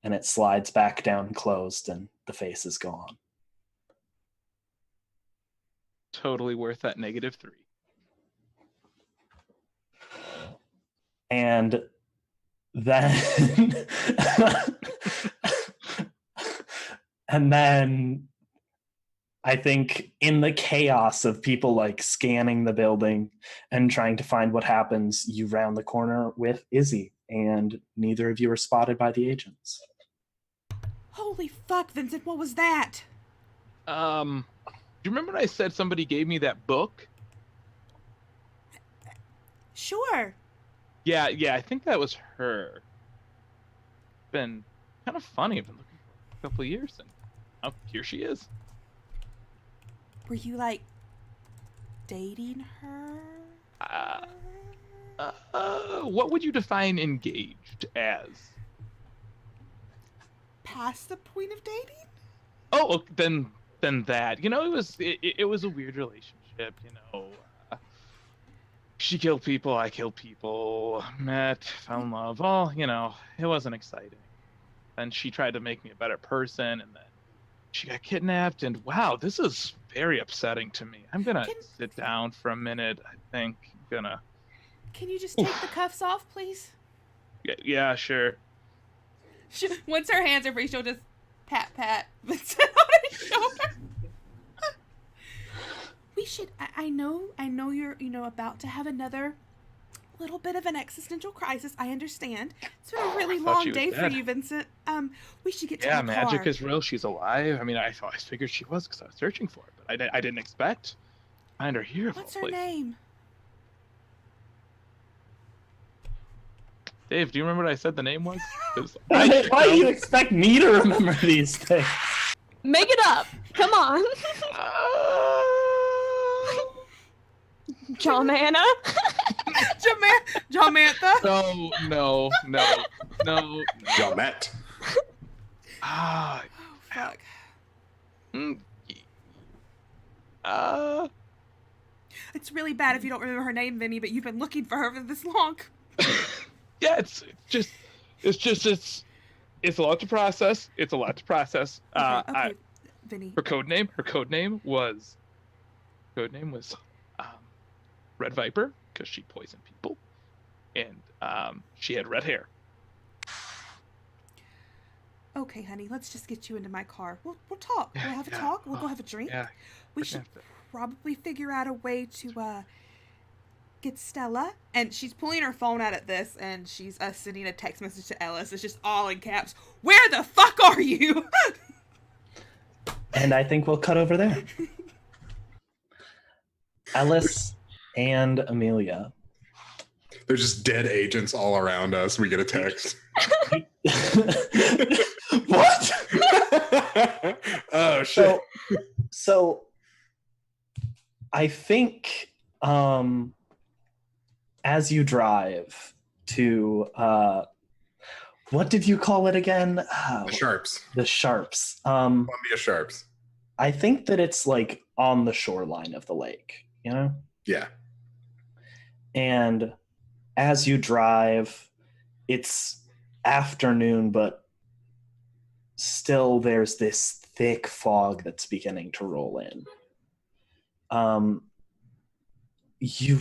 and it slides back down closed, and the face is gone. Totally worth that -3. And then and then I think in the chaos of people like scanning the building and trying to find what happens, you round the corner with Izzy, and neither of you are spotted by the agents. Holy fuck, Vincent, what was that? Do you remember when I said somebody gave me that book? Sure. Yeah, I think that was her. Been kind of funny. I've been looking for a couple of years, and oh, here she is. Were you, like, dating her? What would you define engaged as? Past the point of dating? Oh, then that. It was a weird relationship. She killed people, I killed people, met, fell in love. Well, it wasn't exciting. And she tried to make me a better person, and then she got kidnapped, and wow, this is very upsetting to me. I'm gonna sit down for a minute. I think I'm gonna... Can you just take the cuffs off, please? Yeah, sure. Once her hands are free, she'll just pat Vincent on his shoulder. We should. I know you're about to have another little bit of an existential crisis. I understand. It's been a really long day for you, Vincent. We should get to the car. Yeah, magic is real. She's alive. I mean, I figured she was because I was searching for her, but I didn't expect. Find her here. What's her name? Dave, do you remember what I said the name was? Why do you expect me to remember these things? Make it up. Come on. Joanna? Jamantha? No. Jamet. Oh, fuck. It's really bad if you don't remember her name, Vinny, but you've been looking for her for this long. Yeah, it's a lot to process. Okay, Vinny. Her code name was Red Viper because she poisoned people, and she had red hair. Okay, honey, let's just get you into my car. We'll talk. We'll have a talk. We'll go have a drink. Yeah. We should probably figure out a way to get Stella. And she's pulling her phone out at this, and she's sending a text message to Ellis. It's just all in caps. Where the fuck are you? And I think we'll cut over there. Ellis and Amelia. There's just dead agents all around us. We get a text. What? Oh, shit. So I think as you drive to what did you call it again? The Sharps. The Sharps. Columbia Sharps. I think that it's like on the shoreline of the lake, Yeah. And as you drive, it's afternoon, but still there's this thick fog that's beginning to roll in. You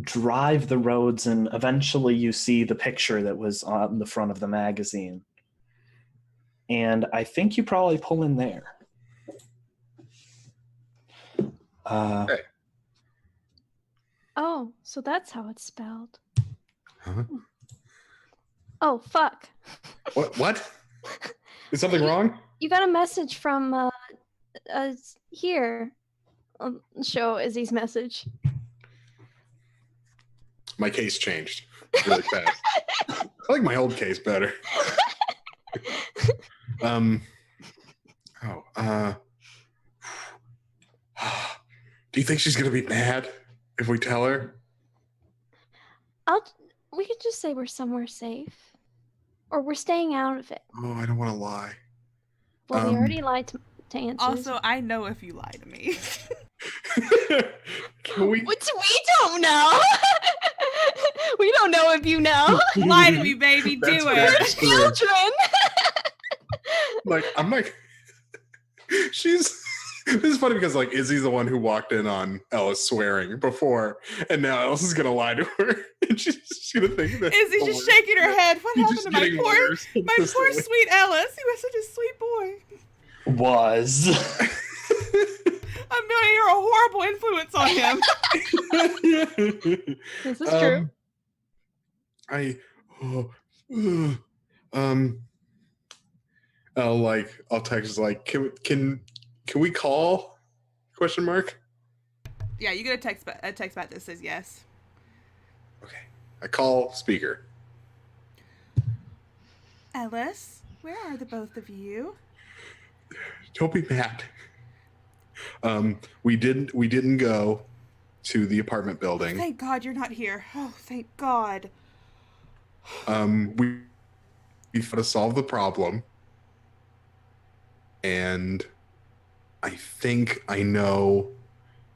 drive the roads, and eventually you see the picture that was on the front of the magazine. And I think you probably pull in there. Hey. Oh, so that's how it's spelled. Huh? Oh, fuck. What? Is something wrong? You got a message from here. Show Izzy's message. My case changed really fast. I like my old case better. Oh, do you think she's gonna be mad if we tell her? We could just say we're somewhere safe, or we're staying out of it. Oh, I don't want to lie. Well, we already lied to Aunt Susan. Also, I know if you lie to me. Can we? Which we don't know. We don't know if you know. Lie to me, baby. Do That's it. very We're true. children. I'm like, she's. This is funny because like Izzy's the one who walked in on Ellis swearing before, and now Ellis is gonna lie to her, and she's just gonna think that Izzy's just shaking her head. What He's happened just to my getting poor, worse my poor consistently. sweet Ellis? He was such a sweet boy. Was. Amelia, you're a horrible influence on him. This is true. I'll text like, can we call? Question mark. Yeah, you get a text back that says yes. Okay, I call speaker. Ellis, where are the both of you? Don't be mad. We didn't go to the apartment building. Thank God you're not here. Oh, thank God. We got to solve the problem, and I think I know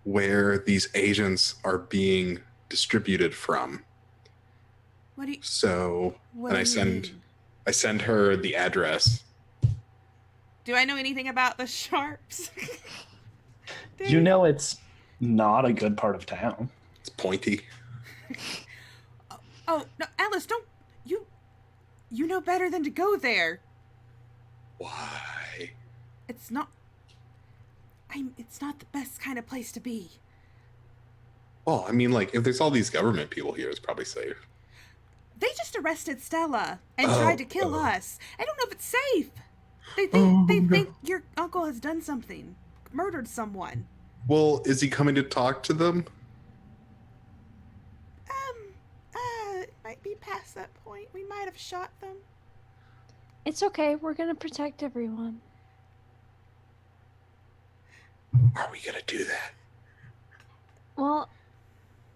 where these agents are being distributed from. What do you? So, What and do I you send mean? I send her the address. Do I know anything about the Sharps? You know it's not a good part of town. It's pointy. Oh no, Alice, don't you know better than to go there. Why? It's not the best kind of place to be. Well, I mean, like, if there's all these government people here, it's probably safe. They just arrested Stella and Oh, tried to kill us. I don't know if it's safe. They Oh, think no. your uncle has done something, murdered someone. Well, is he coming to talk to them? It might be past that point. We might have shot them. It's okay. We're gonna protect everyone. Are we gonna do that? Well,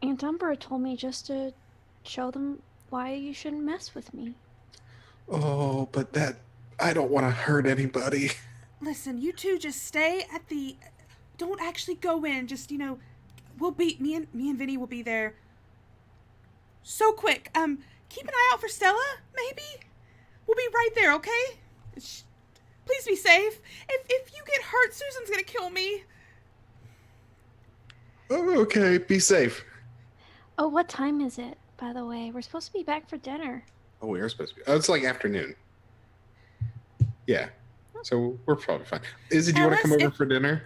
Aunt Umbra told me just to show them why you shouldn't mess with me. Oh, but I don't want to hurt anybody. Listen, you two just stay at the. Don't actually go in. Just we'll be me and Vinny will be there. So quick. Keep an eye out for Stella. Maybe we'll be right there. Okay. Please be safe. If you get hurt, Susan's gonna kill me. Oh, okay. Be safe. Oh, what time is it, by the way? We're supposed to be back for dinner. Oh, we are supposed to be. Oh, it's like afternoon. Yeah. So we're probably fine. Izzy, do you want to come Alice, over for dinner?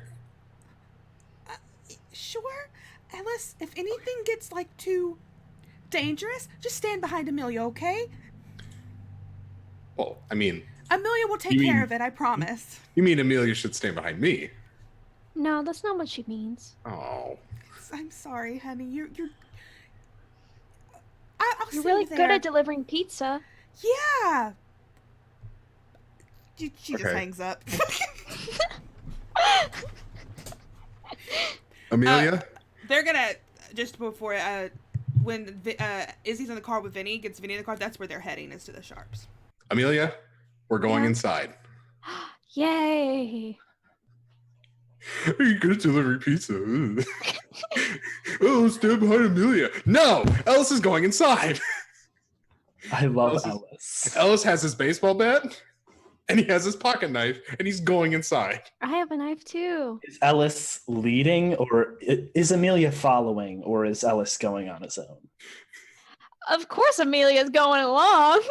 Sure. Alice, if anything gets too dangerous, just stand behind Amelia, okay? Well, I mean, Amelia will take care of it, I promise. you mean Amelia should stay behind me? No, that's not what she means. Oh. I'm sorry, honey. I'll You're see really you there. good at delivering pizza. Yeah. She just Okay. hangs up. Amelia? They're gonna just before when Izzy's in the car with Vinny, gets Vinny in the car. That's where they're heading, is to the Sharps. Amelia, we're going Yeah. inside. Yay! Are you good at delivering pizza? Oh, stand behind Amelia. No! Ellis is going inside. I love Ellis Ellis. Ellis has his baseball bat, and he has his pocket knife, and he's going inside. I have a knife too. Is Ellis leading, or is Amelia following, or is Ellis going on his own? Of course, Amelia's going along.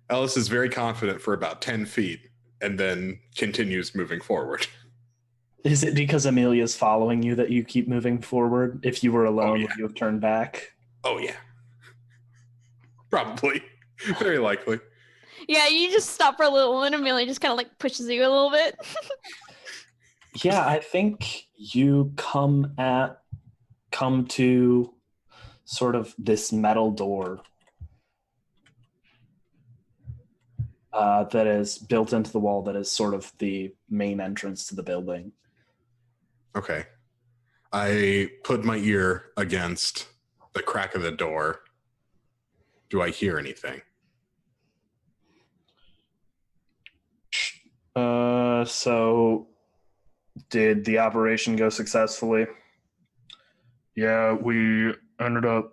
Ellis is very confident for about 10 feet and then continues moving forward. Is it because Amelia's following you that you keep moving forward? If you were alone, yeah. would you have turned back? Oh, yeah. Probably. Very likely. Yeah, you just stop for a little, and Amelia just kind of pushes you a little bit. Yeah, I think you come to sort of this metal door. that is built into the wall that is sort of the main entrance to the building. Okay. I put my ear against the crack of the door. Do I hear anything? So did the operation go successfully? Yeah, we ended up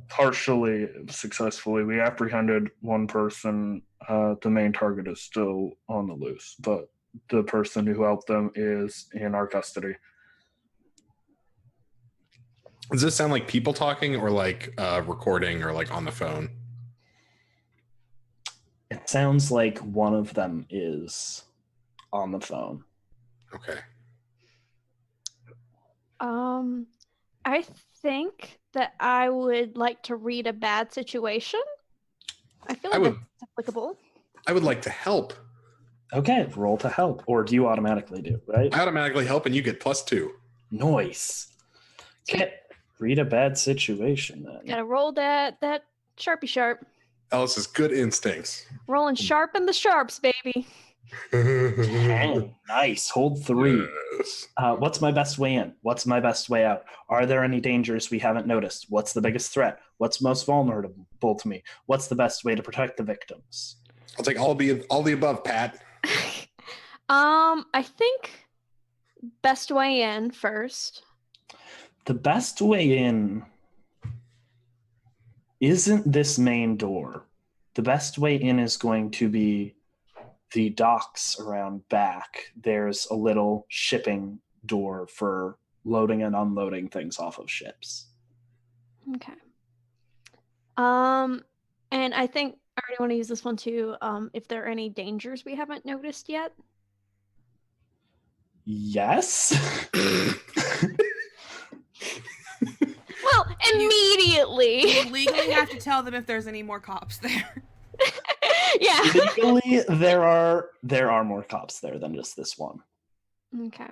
partially successfully. We apprehended one person. The main target is still on the loose, but the person who helped them is in our custody. Does this sound like people talking or like recording or like on the phone? It sounds like one of them is on the phone. Okay. I think that I would like to read a bad situation. I feel like that's applicable. I would like to help. Okay, roll to help. Or do you automatically do, right? I automatically help and you get +2. Nice. Okay, read a bad situation then. Gotta roll that Sharpie sharp. Alice's good instincts. Rolling sharp in the sharps, baby. 10. Nice. Hold 3. Yes. What's my best way in? What's my best way out? Are there any dangers we haven't noticed? What's the biggest threat? What's most vulnerable to me? What's the best way to protect the victims? I'll take all the above, Pat. I think best way in first. The best way in isn't this main door. The best way in is going to be the docks around back. There's a little shipping door for loading and unloading things off of ships. Okay. And I think I already want to use this one too. If there are any dangers we haven't noticed yet. Yes. Well, immediately. You legally have to tell them if there's any more cops there. Yeah. Legally, there are more cops there than just this one. Okay.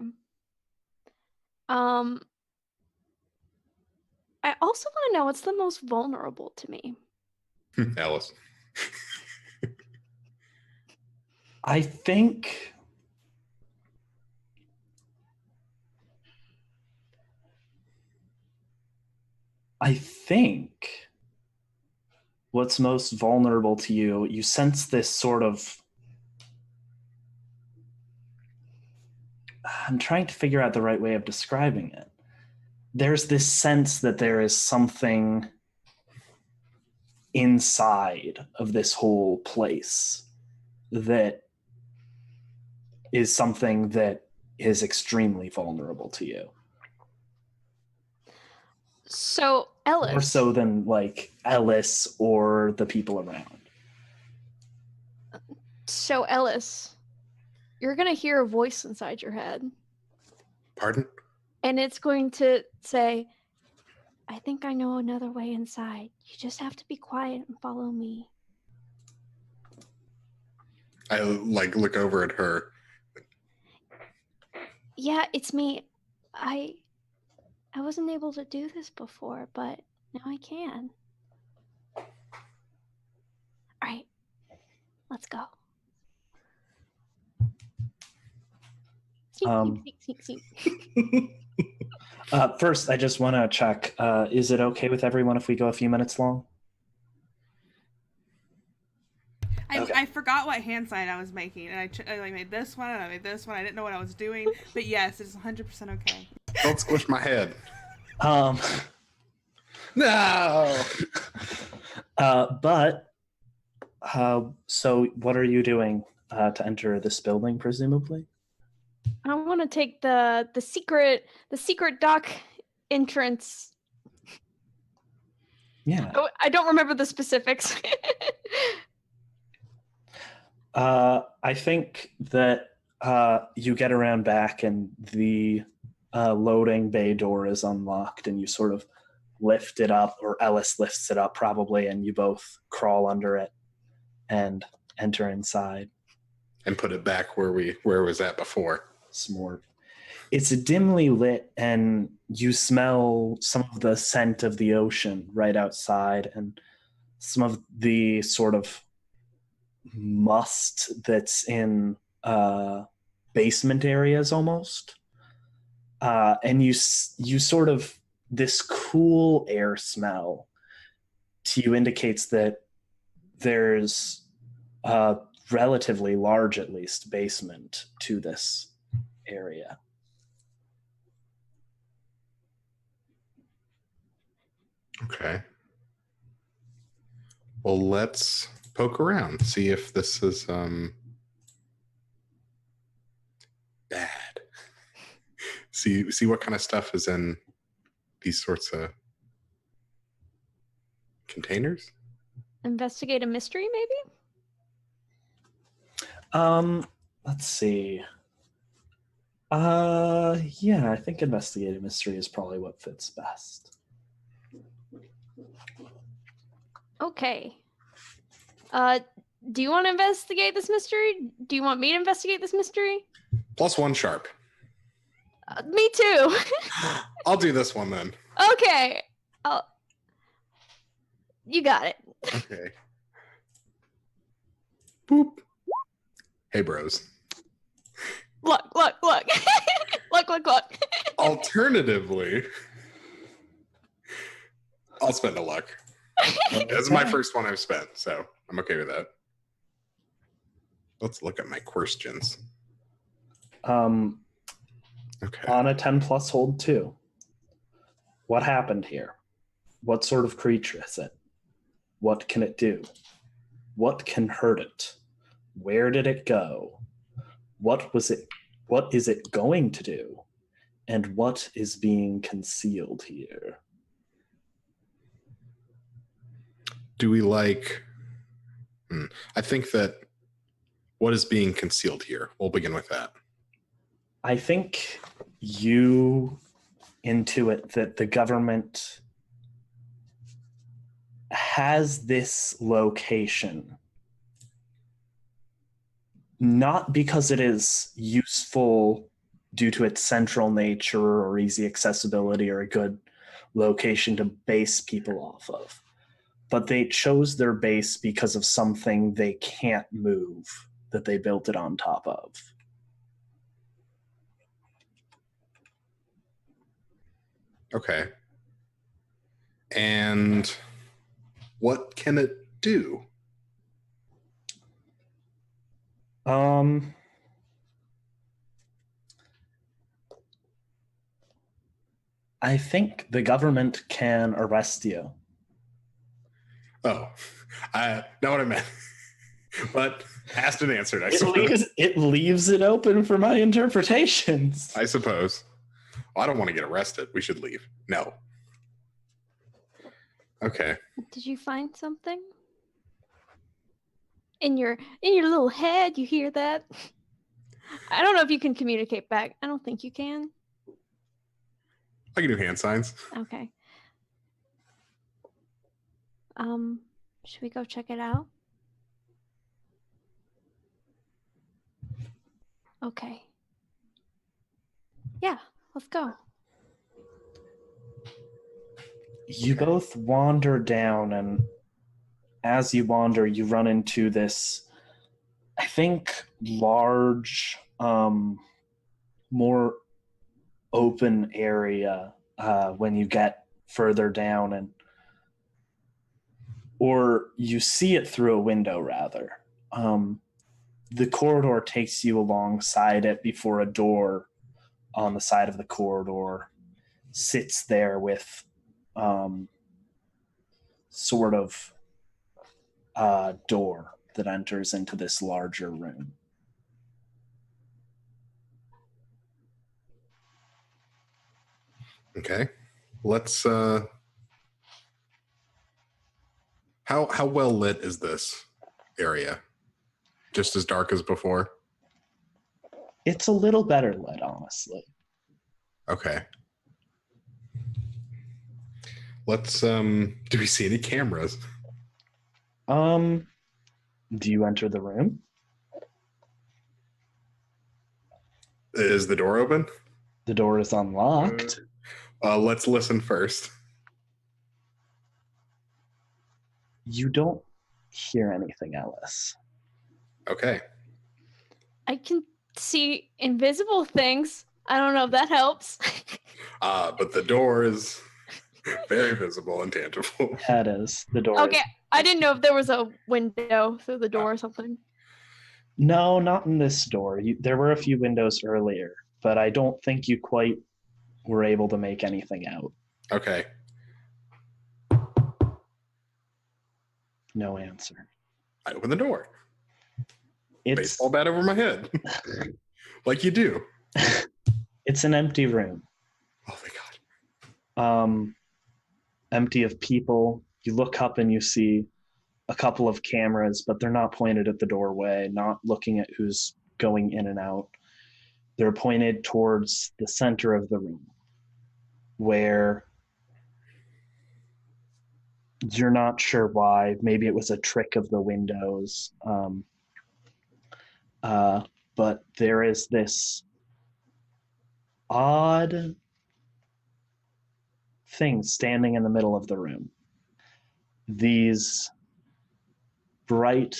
I also want to know what's the most vulnerable to me. Alice. I think what's most vulnerable to you, you sense this sort of, I'm trying to figure out the right way of describing it. There's this sense that there is something inside of this whole place that is something that is extremely vulnerable to you. So, Ellis. More so than like Ellis or the people around. So, Ellis, you're going to hear a voice inside your head. Pardon? And it's going to say, I think I know another way inside. You just have to be quiet and follow me. I like look over at her. Yeah, it's me. I wasn't able to do this before, but now I can. All right, let's go. Sneak. First, I just want to check. Is it okay with everyone if we go a few minutes long? Okay. I forgot what hand sign I was making, and I made this one, and I made this one. I didn't know what I was doing, but yes, it's 100% okay. Don't squish my head. No. So what are you doing to enter this building, presumably? I want to take the secret dock entrance. Yeah. Oh, I don't remember the specifics. I think that you get around back and the loading bay door is unlocked and you sort of lift it up, or Ellis lifts it up probably, and you both crawl under it and enter inside. And put it back where it was at before. Smart. It's dimly lit and you smell some of the scent of the ocean right outside and some of the sort of must that's in basement areas almost. And you sort of, this cool air smell to you indicates that there's a relatively large, at least, basement to this area. Okay. Well, let's poke around, see if this is bad. See what kind of stuff is in these sorts of containers. Investigate a mystery, maybe? Let's see. Yeah, I think investigative mystery is probably what fits best. Okay. Do you want to investigate this mystery? Do you want me to investigate this mystery? +1 sharp. Me too. I'll do this one then. Okay. You got it. Okay. Boop. Hey, bros. Look. Look. Alternatively, I'll spend a luck. This is my first one I've spent, so I'm okay with that. Let's look at my questions. Okay. On a 10 plus hold 2. What happened here? What sort of creature is it? What can it do? What can hurt it? Where did it go? What is it going to do? And what is being concealed here? Do we like... I think that what is being concealed here? We'll begin with that. I think you intuit that the government has this location not because it is useful due to its central nature or easy accessibility or a good location to base people off of, but they chose their base because of something they can't move that they built it on top of. Okay. And what can it do? I think the government can arrest you. Oh, not what I meant. But asked and answered, I suppose. It leaves it open for my interpretations. I suppose. Well, I don't want to get arrested. We should leave. No. Okay. Did you find something? In your little head, you hear that? I don't know if you can communicate back. I don't think you can. I can do hand signs. Okay. Should we go check it out? Okay. Yeah, let's go. You both wander down, and as you wander, you run into this, I think, large, more open area when you get further down, or you see it through a window, rather. The corridor takes you alongside it before a door on the side of the corridor sits there with sort of door that enters into this larger room. Okay. Let's how well lit is this area? Just as dark as before? It's a little better lit, honestly. Okay. Let's do we see any cameras? Do you enter the room? Is the door open? The door is unlocked. Let's listen first. You don't hear anything, Ellis. Okay. I can see invisible things. I don't know if that helps. But the door is very visible and tangible. That is the door. Okay, I didn't know if there was a window through the door or something. No, not in this door. There were a few windows earlier, but I don't think you quite were able to make anything out. Okay. No answer. I open the door. It's Baseball bat over my head. Like you do. It's an empty room. Oh my god. Empty of people. You look up and you see a couple of cameras, but they're not pointed at the doorway, not looking at who's going in and out. They're pointed towards the center of the room, where you're not sure why. Maybe it was a trick of the windows. But there is this odd thing standing in the middle of the room. These bright,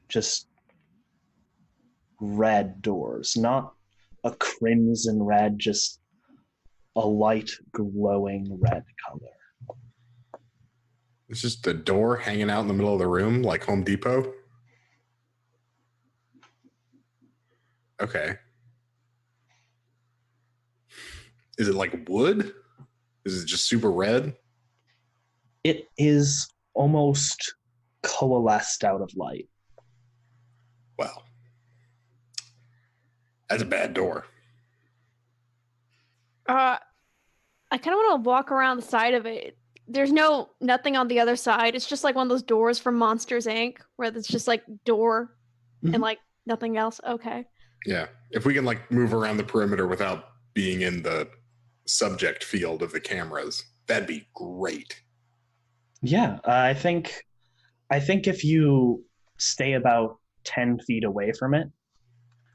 just red doors, not a crimson red, just a light glowing red color. It's just a door hanging out in the middle of the room, like Home Depot. Okay. Is it like wood? Is it just super red? It is almost coalesced out of light. Well, that's a bad door. I kind of want to walk around the side of it. There's nothing on the other side. It's just like one of those doors from Monsters Inc. where it's just like door and like nothing else. Okay. Yeah. If we can like move around the perimeter without being in the subject field of the cameras, that'd be great. Yeah, I think if you stay about 10 feet away from it,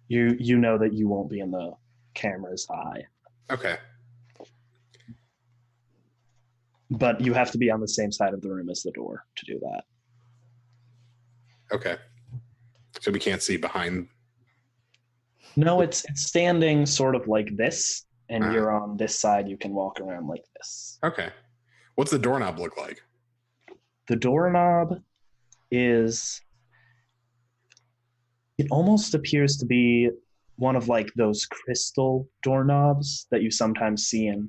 you know that you won't be in the camera's eye. Okay. But you have to be on the same side of the room as the door to do that. Okay. So we can't see behind. No, it's standing sort of like this, and you're on this side. You can walk around like this. Okay. What's the doorknob look like? The doorknob it almost appears to be one of like those crystal doorknobs that you sometimes see in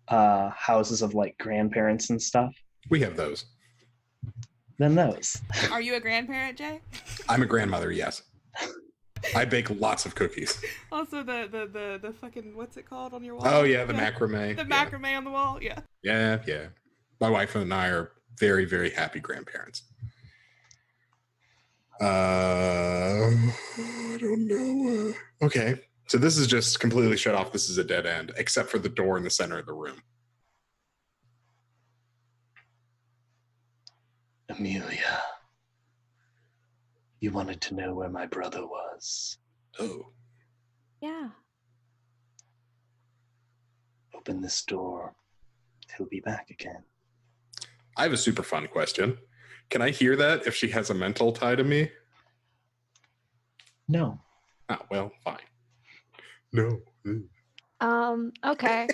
houses of like grandparents and stuff. We have those. Then those. Are you a grandparent, Jay? I'm a grandmother, yes. I bake lots of cookies. Also the fucking, what's it called on your wall? Oh yeah, the macrame. The macrame on the wall, yeah. Yeah. My wife and I are very, very happy grandparents. I don't know. Okay. So this is just completely shut off. This is a dead end, except for the door in the center of the room. Amelia, you wanted to know where my brother was. Oh. Yeah. Open this door. He'll be back again. I have a super fun question. Can I hear that if she has a mental tie to me? No. Oh, well, fine. No. Okay.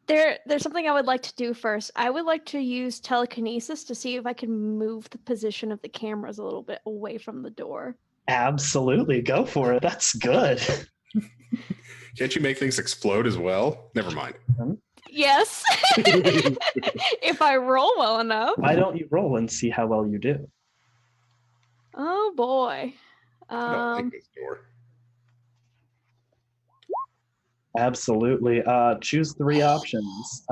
There's something I would like to do first. I would like to use telekinesis to see if I can move the position of the cameras a little bit away from the door. Absolutely. Go for it. That's good. Can't you make things explode as well? Never mind. Yes. If I roll well enough. Why don't you roll and see how well you do? Oh boy. I don't like this door. Absolutely. Choose 3 options.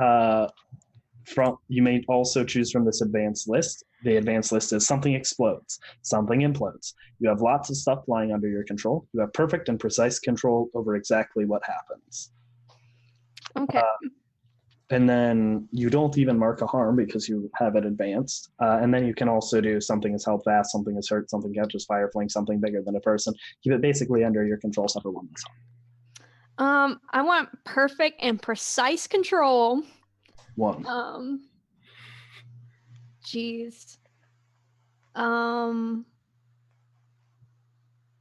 You may also choose from this advanced list. The advanced list is something explodes, something implodes. You have lots of stuff flying under your control. You have perfect and precise control over exactly what happens. Okay. And then you don't even mark a harm because you have it advanced. And then you can also do something is held fast, something is hurt, something catches fire, fling, something bigger than a person. Keep it basically under your control, suffer 1 less harm. I want perfect and precise control. 1. Jeez.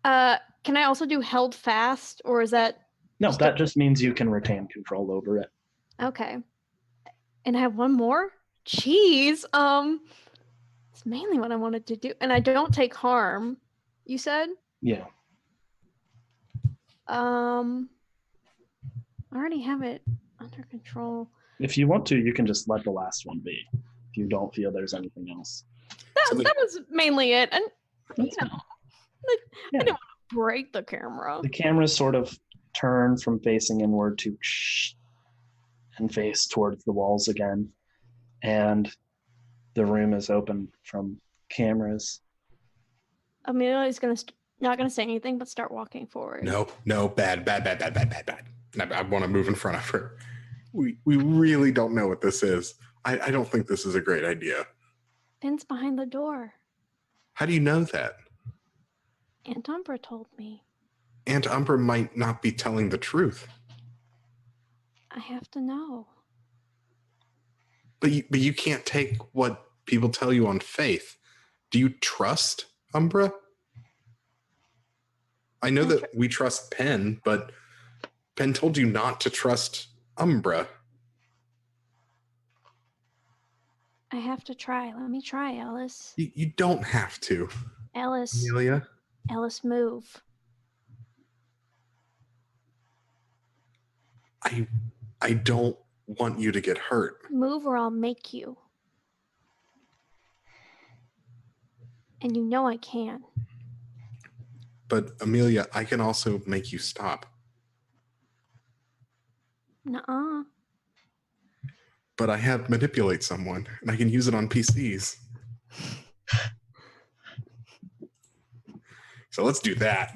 Can I also do held fast, or is that No, that just means you can retain control over it. okay? And I have one more. Jeez. It's mainly what I wanted to do, and I don't take harm. You said? Yeah. I already have it under control. If you want to, you can just let the last one be. If you don't feel there's anything else. That was mainly it, and That's I didn't want to break the camera. The cameras sort of turn from facing inward to and face towards the walls again. And the room is open from cameras. Amelia's not gonna say anything, but start walking forward. No, bad. I want to move in front of her. We really don't know what this is. I don't think this is a great idea. Ben's behind the door. How do you know that? Aunt Umbra told me. Aunt Umbra might not be telling the truth. I have to know. But you can't take what people tell you on faith. Do you trust Umbra? I know that we trust Penn, but Penn told you not to trust Umbra. I have to try. Let me try, Ellis. You don't have to. Ellis. Amelia? Ellis, move. I don't want you to get hurt. Move or I'll make you. And you know I can. But Amelia, I can also make you stop. Nuh-uh. But I have manipulate someone, and I can use it on PCs. So let's do that.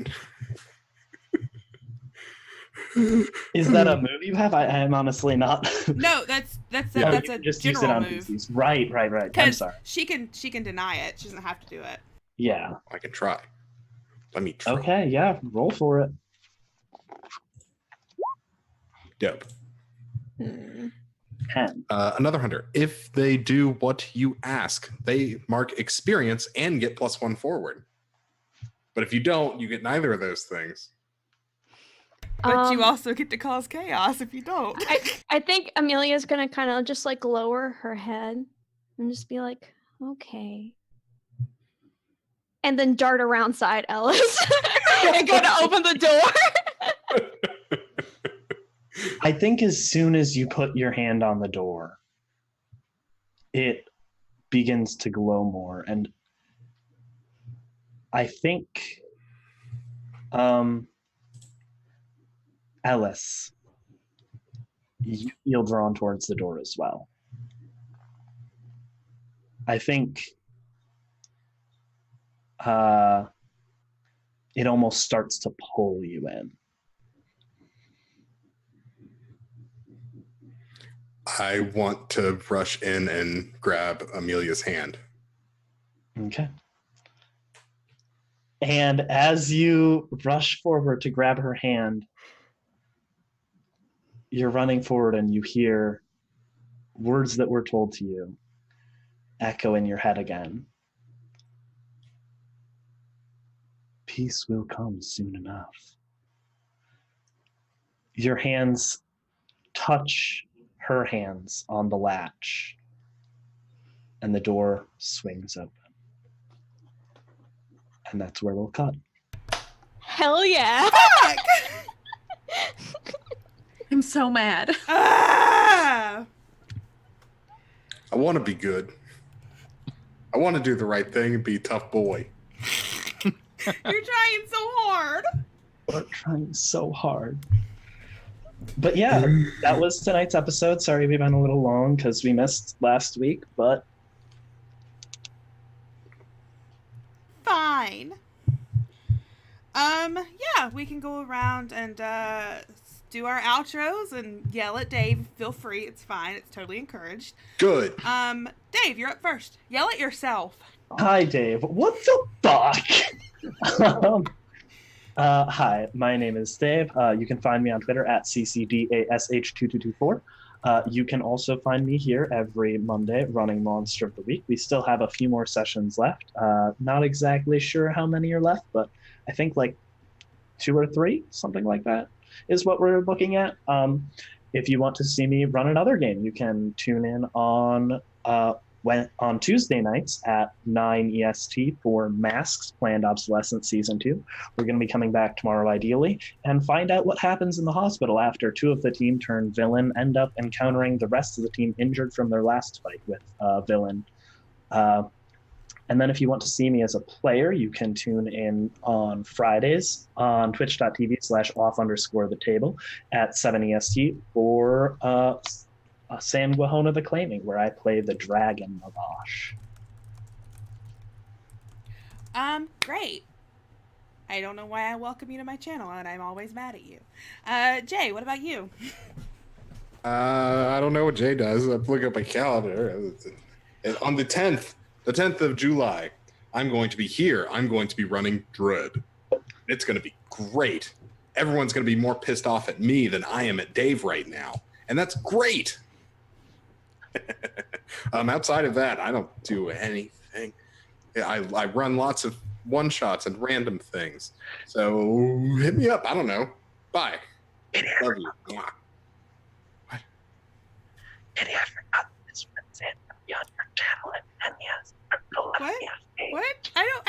Is that a move you have? I am honestly not. No, that's Yeah, a you just use it general on move. PCs. Right. I'm Because sorry. she can deny it. She doesn't have to do it. Yeah. I can try. Let me try. Okay, yeah, roll for it. Dope. 10. Another 100. If they do what you ask, they mark experience and get +1 forward. But if you don't, you get neither of those things. But you also get to cause chaos if you don't. I think Amelia's gonna kind of just like lower her head and just be like, okay. And then dart around side Ellis and go to open the door. I think as soon as you put your hand on the door, it begins to glow more. And I think Ellis, you feel drawn towards the door as well. I think it almost starts to pull you in. I want to rush in and grab Amelia's hand. Okay. And as you rush forward to grab her hand, you're running forward and you hear words that were told to you echo in your head again. Peace will come soon enough. Your hands touch her hands on the latch, and the door swings open. And that's where we'll cut. Hell yeah. I'm so mad. Ah! I want to be good. I want to do the right thing and be a tough boy. You're trying so hard. We're trying so hard. But yeah, that was tonight's episode. Sorry we went a little long because we missed last week, but Fine. Yeah, we can go around and do our outros and yell at Dave. Feel free, it's fine. It's totally encouraged. Good. Dave, you're up first. Yell at yourself. hi Dave. What the fuck? Hi, my name is Dave. You can find me on Twitter at ccdash2224. You can also find me here every Monday running Monster of the Week. We still have a few more sessions left. Not exactly sure how many are left, but I think like 2 or 3, something like that, is what we're looking at. If you want to see me run another game, you can tune in on Tuesday nights at 9 EST for Masks Planned Obsolescence Season 2. We're going to be coming back tomorrow, ideally, and find out what happens in the hospital after 2 of the team turn villain end up encountering the rest of the team injured from their last fight with villain. And then if you want to see me as a player, you can tune in on Fridays on twitch.tv/off_the-table at 7 EST for San Guajona the Claiming, where I play the dragon Navash. Great. I don't know why I welcome you to my channel, and I'm always mad at you. Jay, what about you? I don't know what Jay does. I'm looking at my calendar. On the 10th of July, I'm going to be here. I'm going to be running Druid. It's going to be great. Everyone's going to be more pissed off at me than I am at Dave right now. And that's great. Outside of that, I don't do anything. I run lots of one-shots and random things. So hit me up. I don't know. Bye. Love you. Mwah. What? Kitty, I forgot this Wednesday to be on your channel. And yes, What?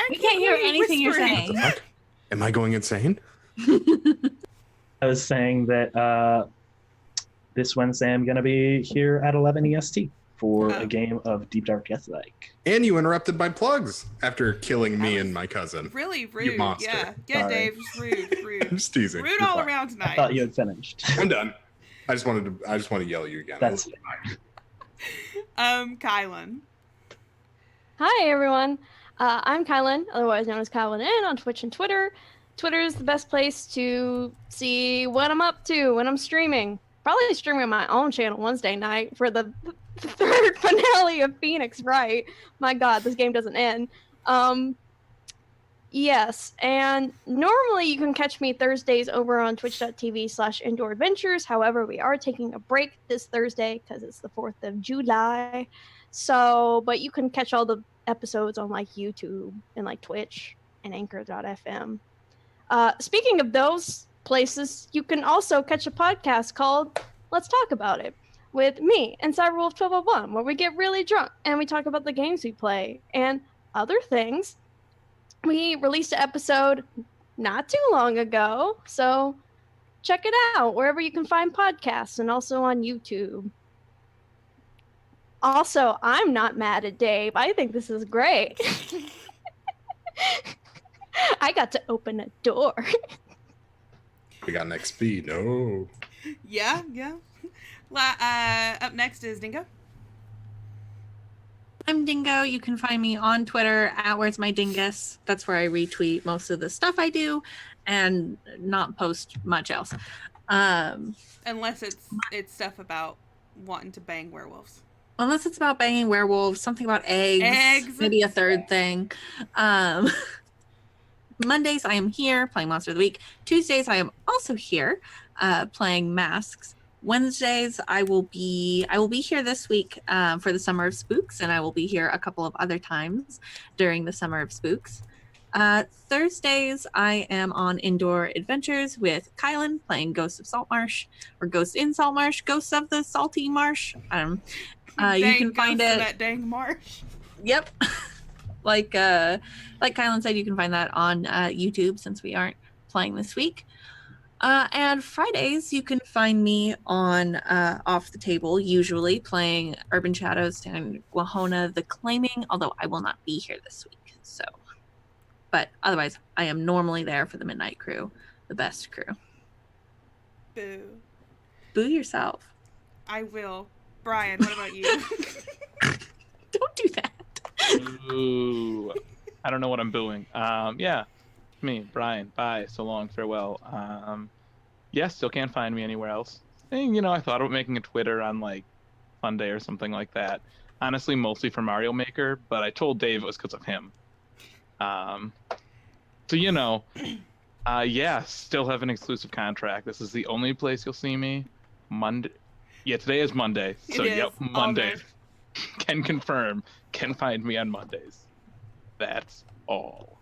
We can't hear anything you're saying. What the fuck? Am I going insane? I was saying that this Wednesday I'm going to be here at 11 EST for a game of Deep Dark Deathlike. And you interrupted my plugs after killing me and my cousin. Really rude. You monster. Yeah, Sorry. Dave, just rude. I'm just teasing. Rude You're all fine. around tonight. I thought you had finished. I'm done. I just want to yell at you again. That's Kylan. Hi, everyone. I'm Kylan, otherwise known as Kylan N on Twitch and Twitter. Twitter is the best place to see what I'm up to when I'm streaming. Probably streaming on my own channel Wednesday night for the third finale of Phoenix Wright. My God, this game doesn't end. Yes, and normally you can catch me Thursdays over on twitch.tv/indoor adventures. However, we are taking a break this Thursday because it's the 4th of July. So, but you can catch all the episodes on like YouTube and like Twitch and anchor.fm. Speaking of those places, you can also catch a podcast called Let's Talk About It with me and Cyberwolf 1201, where we get really drunk and we talk about the games we play and other things. We released an episode not too long ago, so check it out wherever you can find podcasts and also on YouTube. Also, I'm not mad at Dave. I think this is great. I got to open a door. We got an XP. No. Yeah. Up next is Dingo. I'm Dingo. You can find me on Twitter at Where's My Dingus. That's where I retweet most of the stuff I do and not post much else. Unless it's stuff about wanting to bang werewolves. Unless it's about banging werewolves, something about eggs. Maybe a third thing. Mondays I am here playing Monster of the Week. Tuesdays I am also here playing Masks. Wednesdays I will be here this week for the Summer of Spooks, and I will be here a couple of other times during the Summer of Spooks. Thursdays I am on Indoor Adventures with Kylan playing Ghosts of Saltmarsh, or Ghosts in Saltmarsh, Ghosts of the Salty Marsh. You can find it. That dang marsh. Yep. Like Kylan said, you can find that on YouTube since we aren't playing this week. And Fridays, you can find me on Off the Table, usually playing Urban Shadows and Guajona the Claiming, although I will not be here this week. So, but otherwise, I am normally there for the Midnight Crew, the best crew. Boo. Boo yourself. I will. Brian, what about you? Don't do that. Ooh. I don't know what I'm booing. Yeah. Me, Brian. Bye. So long. Farewell. Yeah, still can't find me anywhere else. And, I thought about making a Twitter on like Monday or something like that. Honestly, mostly for Mario Maker, but I told Dave it was because of him. So yeah, still have an exclusive contract. This is the only place you'll see me. Monday. Yeah, today is Monday. So yep, Monday. Can confirm. Can find me on Mondays. That's all.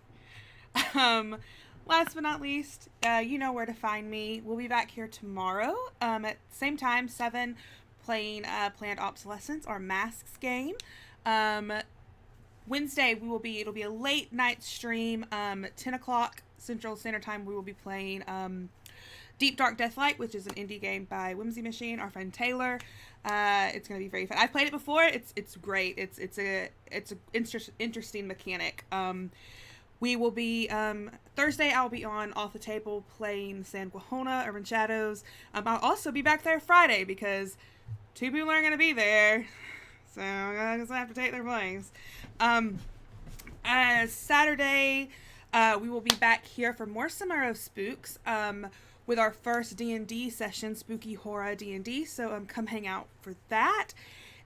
last but not least, you know where to find me. We'll be back here tomorrow at same time, 7, playing Planned Obsolescence, our Masks game. Wednesday, it'll be a late night stream, 10 o'clock Central Standard Time. We will be playing Deep Dark Deathlight, which is an indie game by Whimsy Machine, our friend Taylor. It's going to be very fun. I've played it before. It's great. It's a interesting mechanic. We will be Thursday. I'll be on Off the Table playing San Guajona, Urban Shadows. I'll also be back there Friday because 2 people are going to be there, so I'm gonna have to take their place. Saturday, we will be back here for more Summer of Spooks. With our first D&D session, Spooky Horror D&D. So come hang out for that.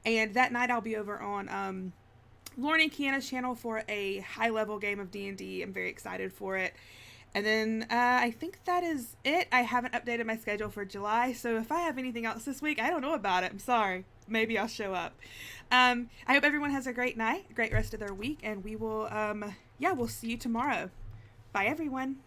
And that night I'll be over on Lauren and Kiana's channel for a high-level game of D&D. I'm very excited for it. And then I think that is it. I haven't updated my schedule for July, so if I have anything else this week, I don't know about it. I'm sorry. Maybe I'll show up. I hope everyone has a great night, a great rest of their week, and we will, we'll see you tomorrow. Bye, everyone.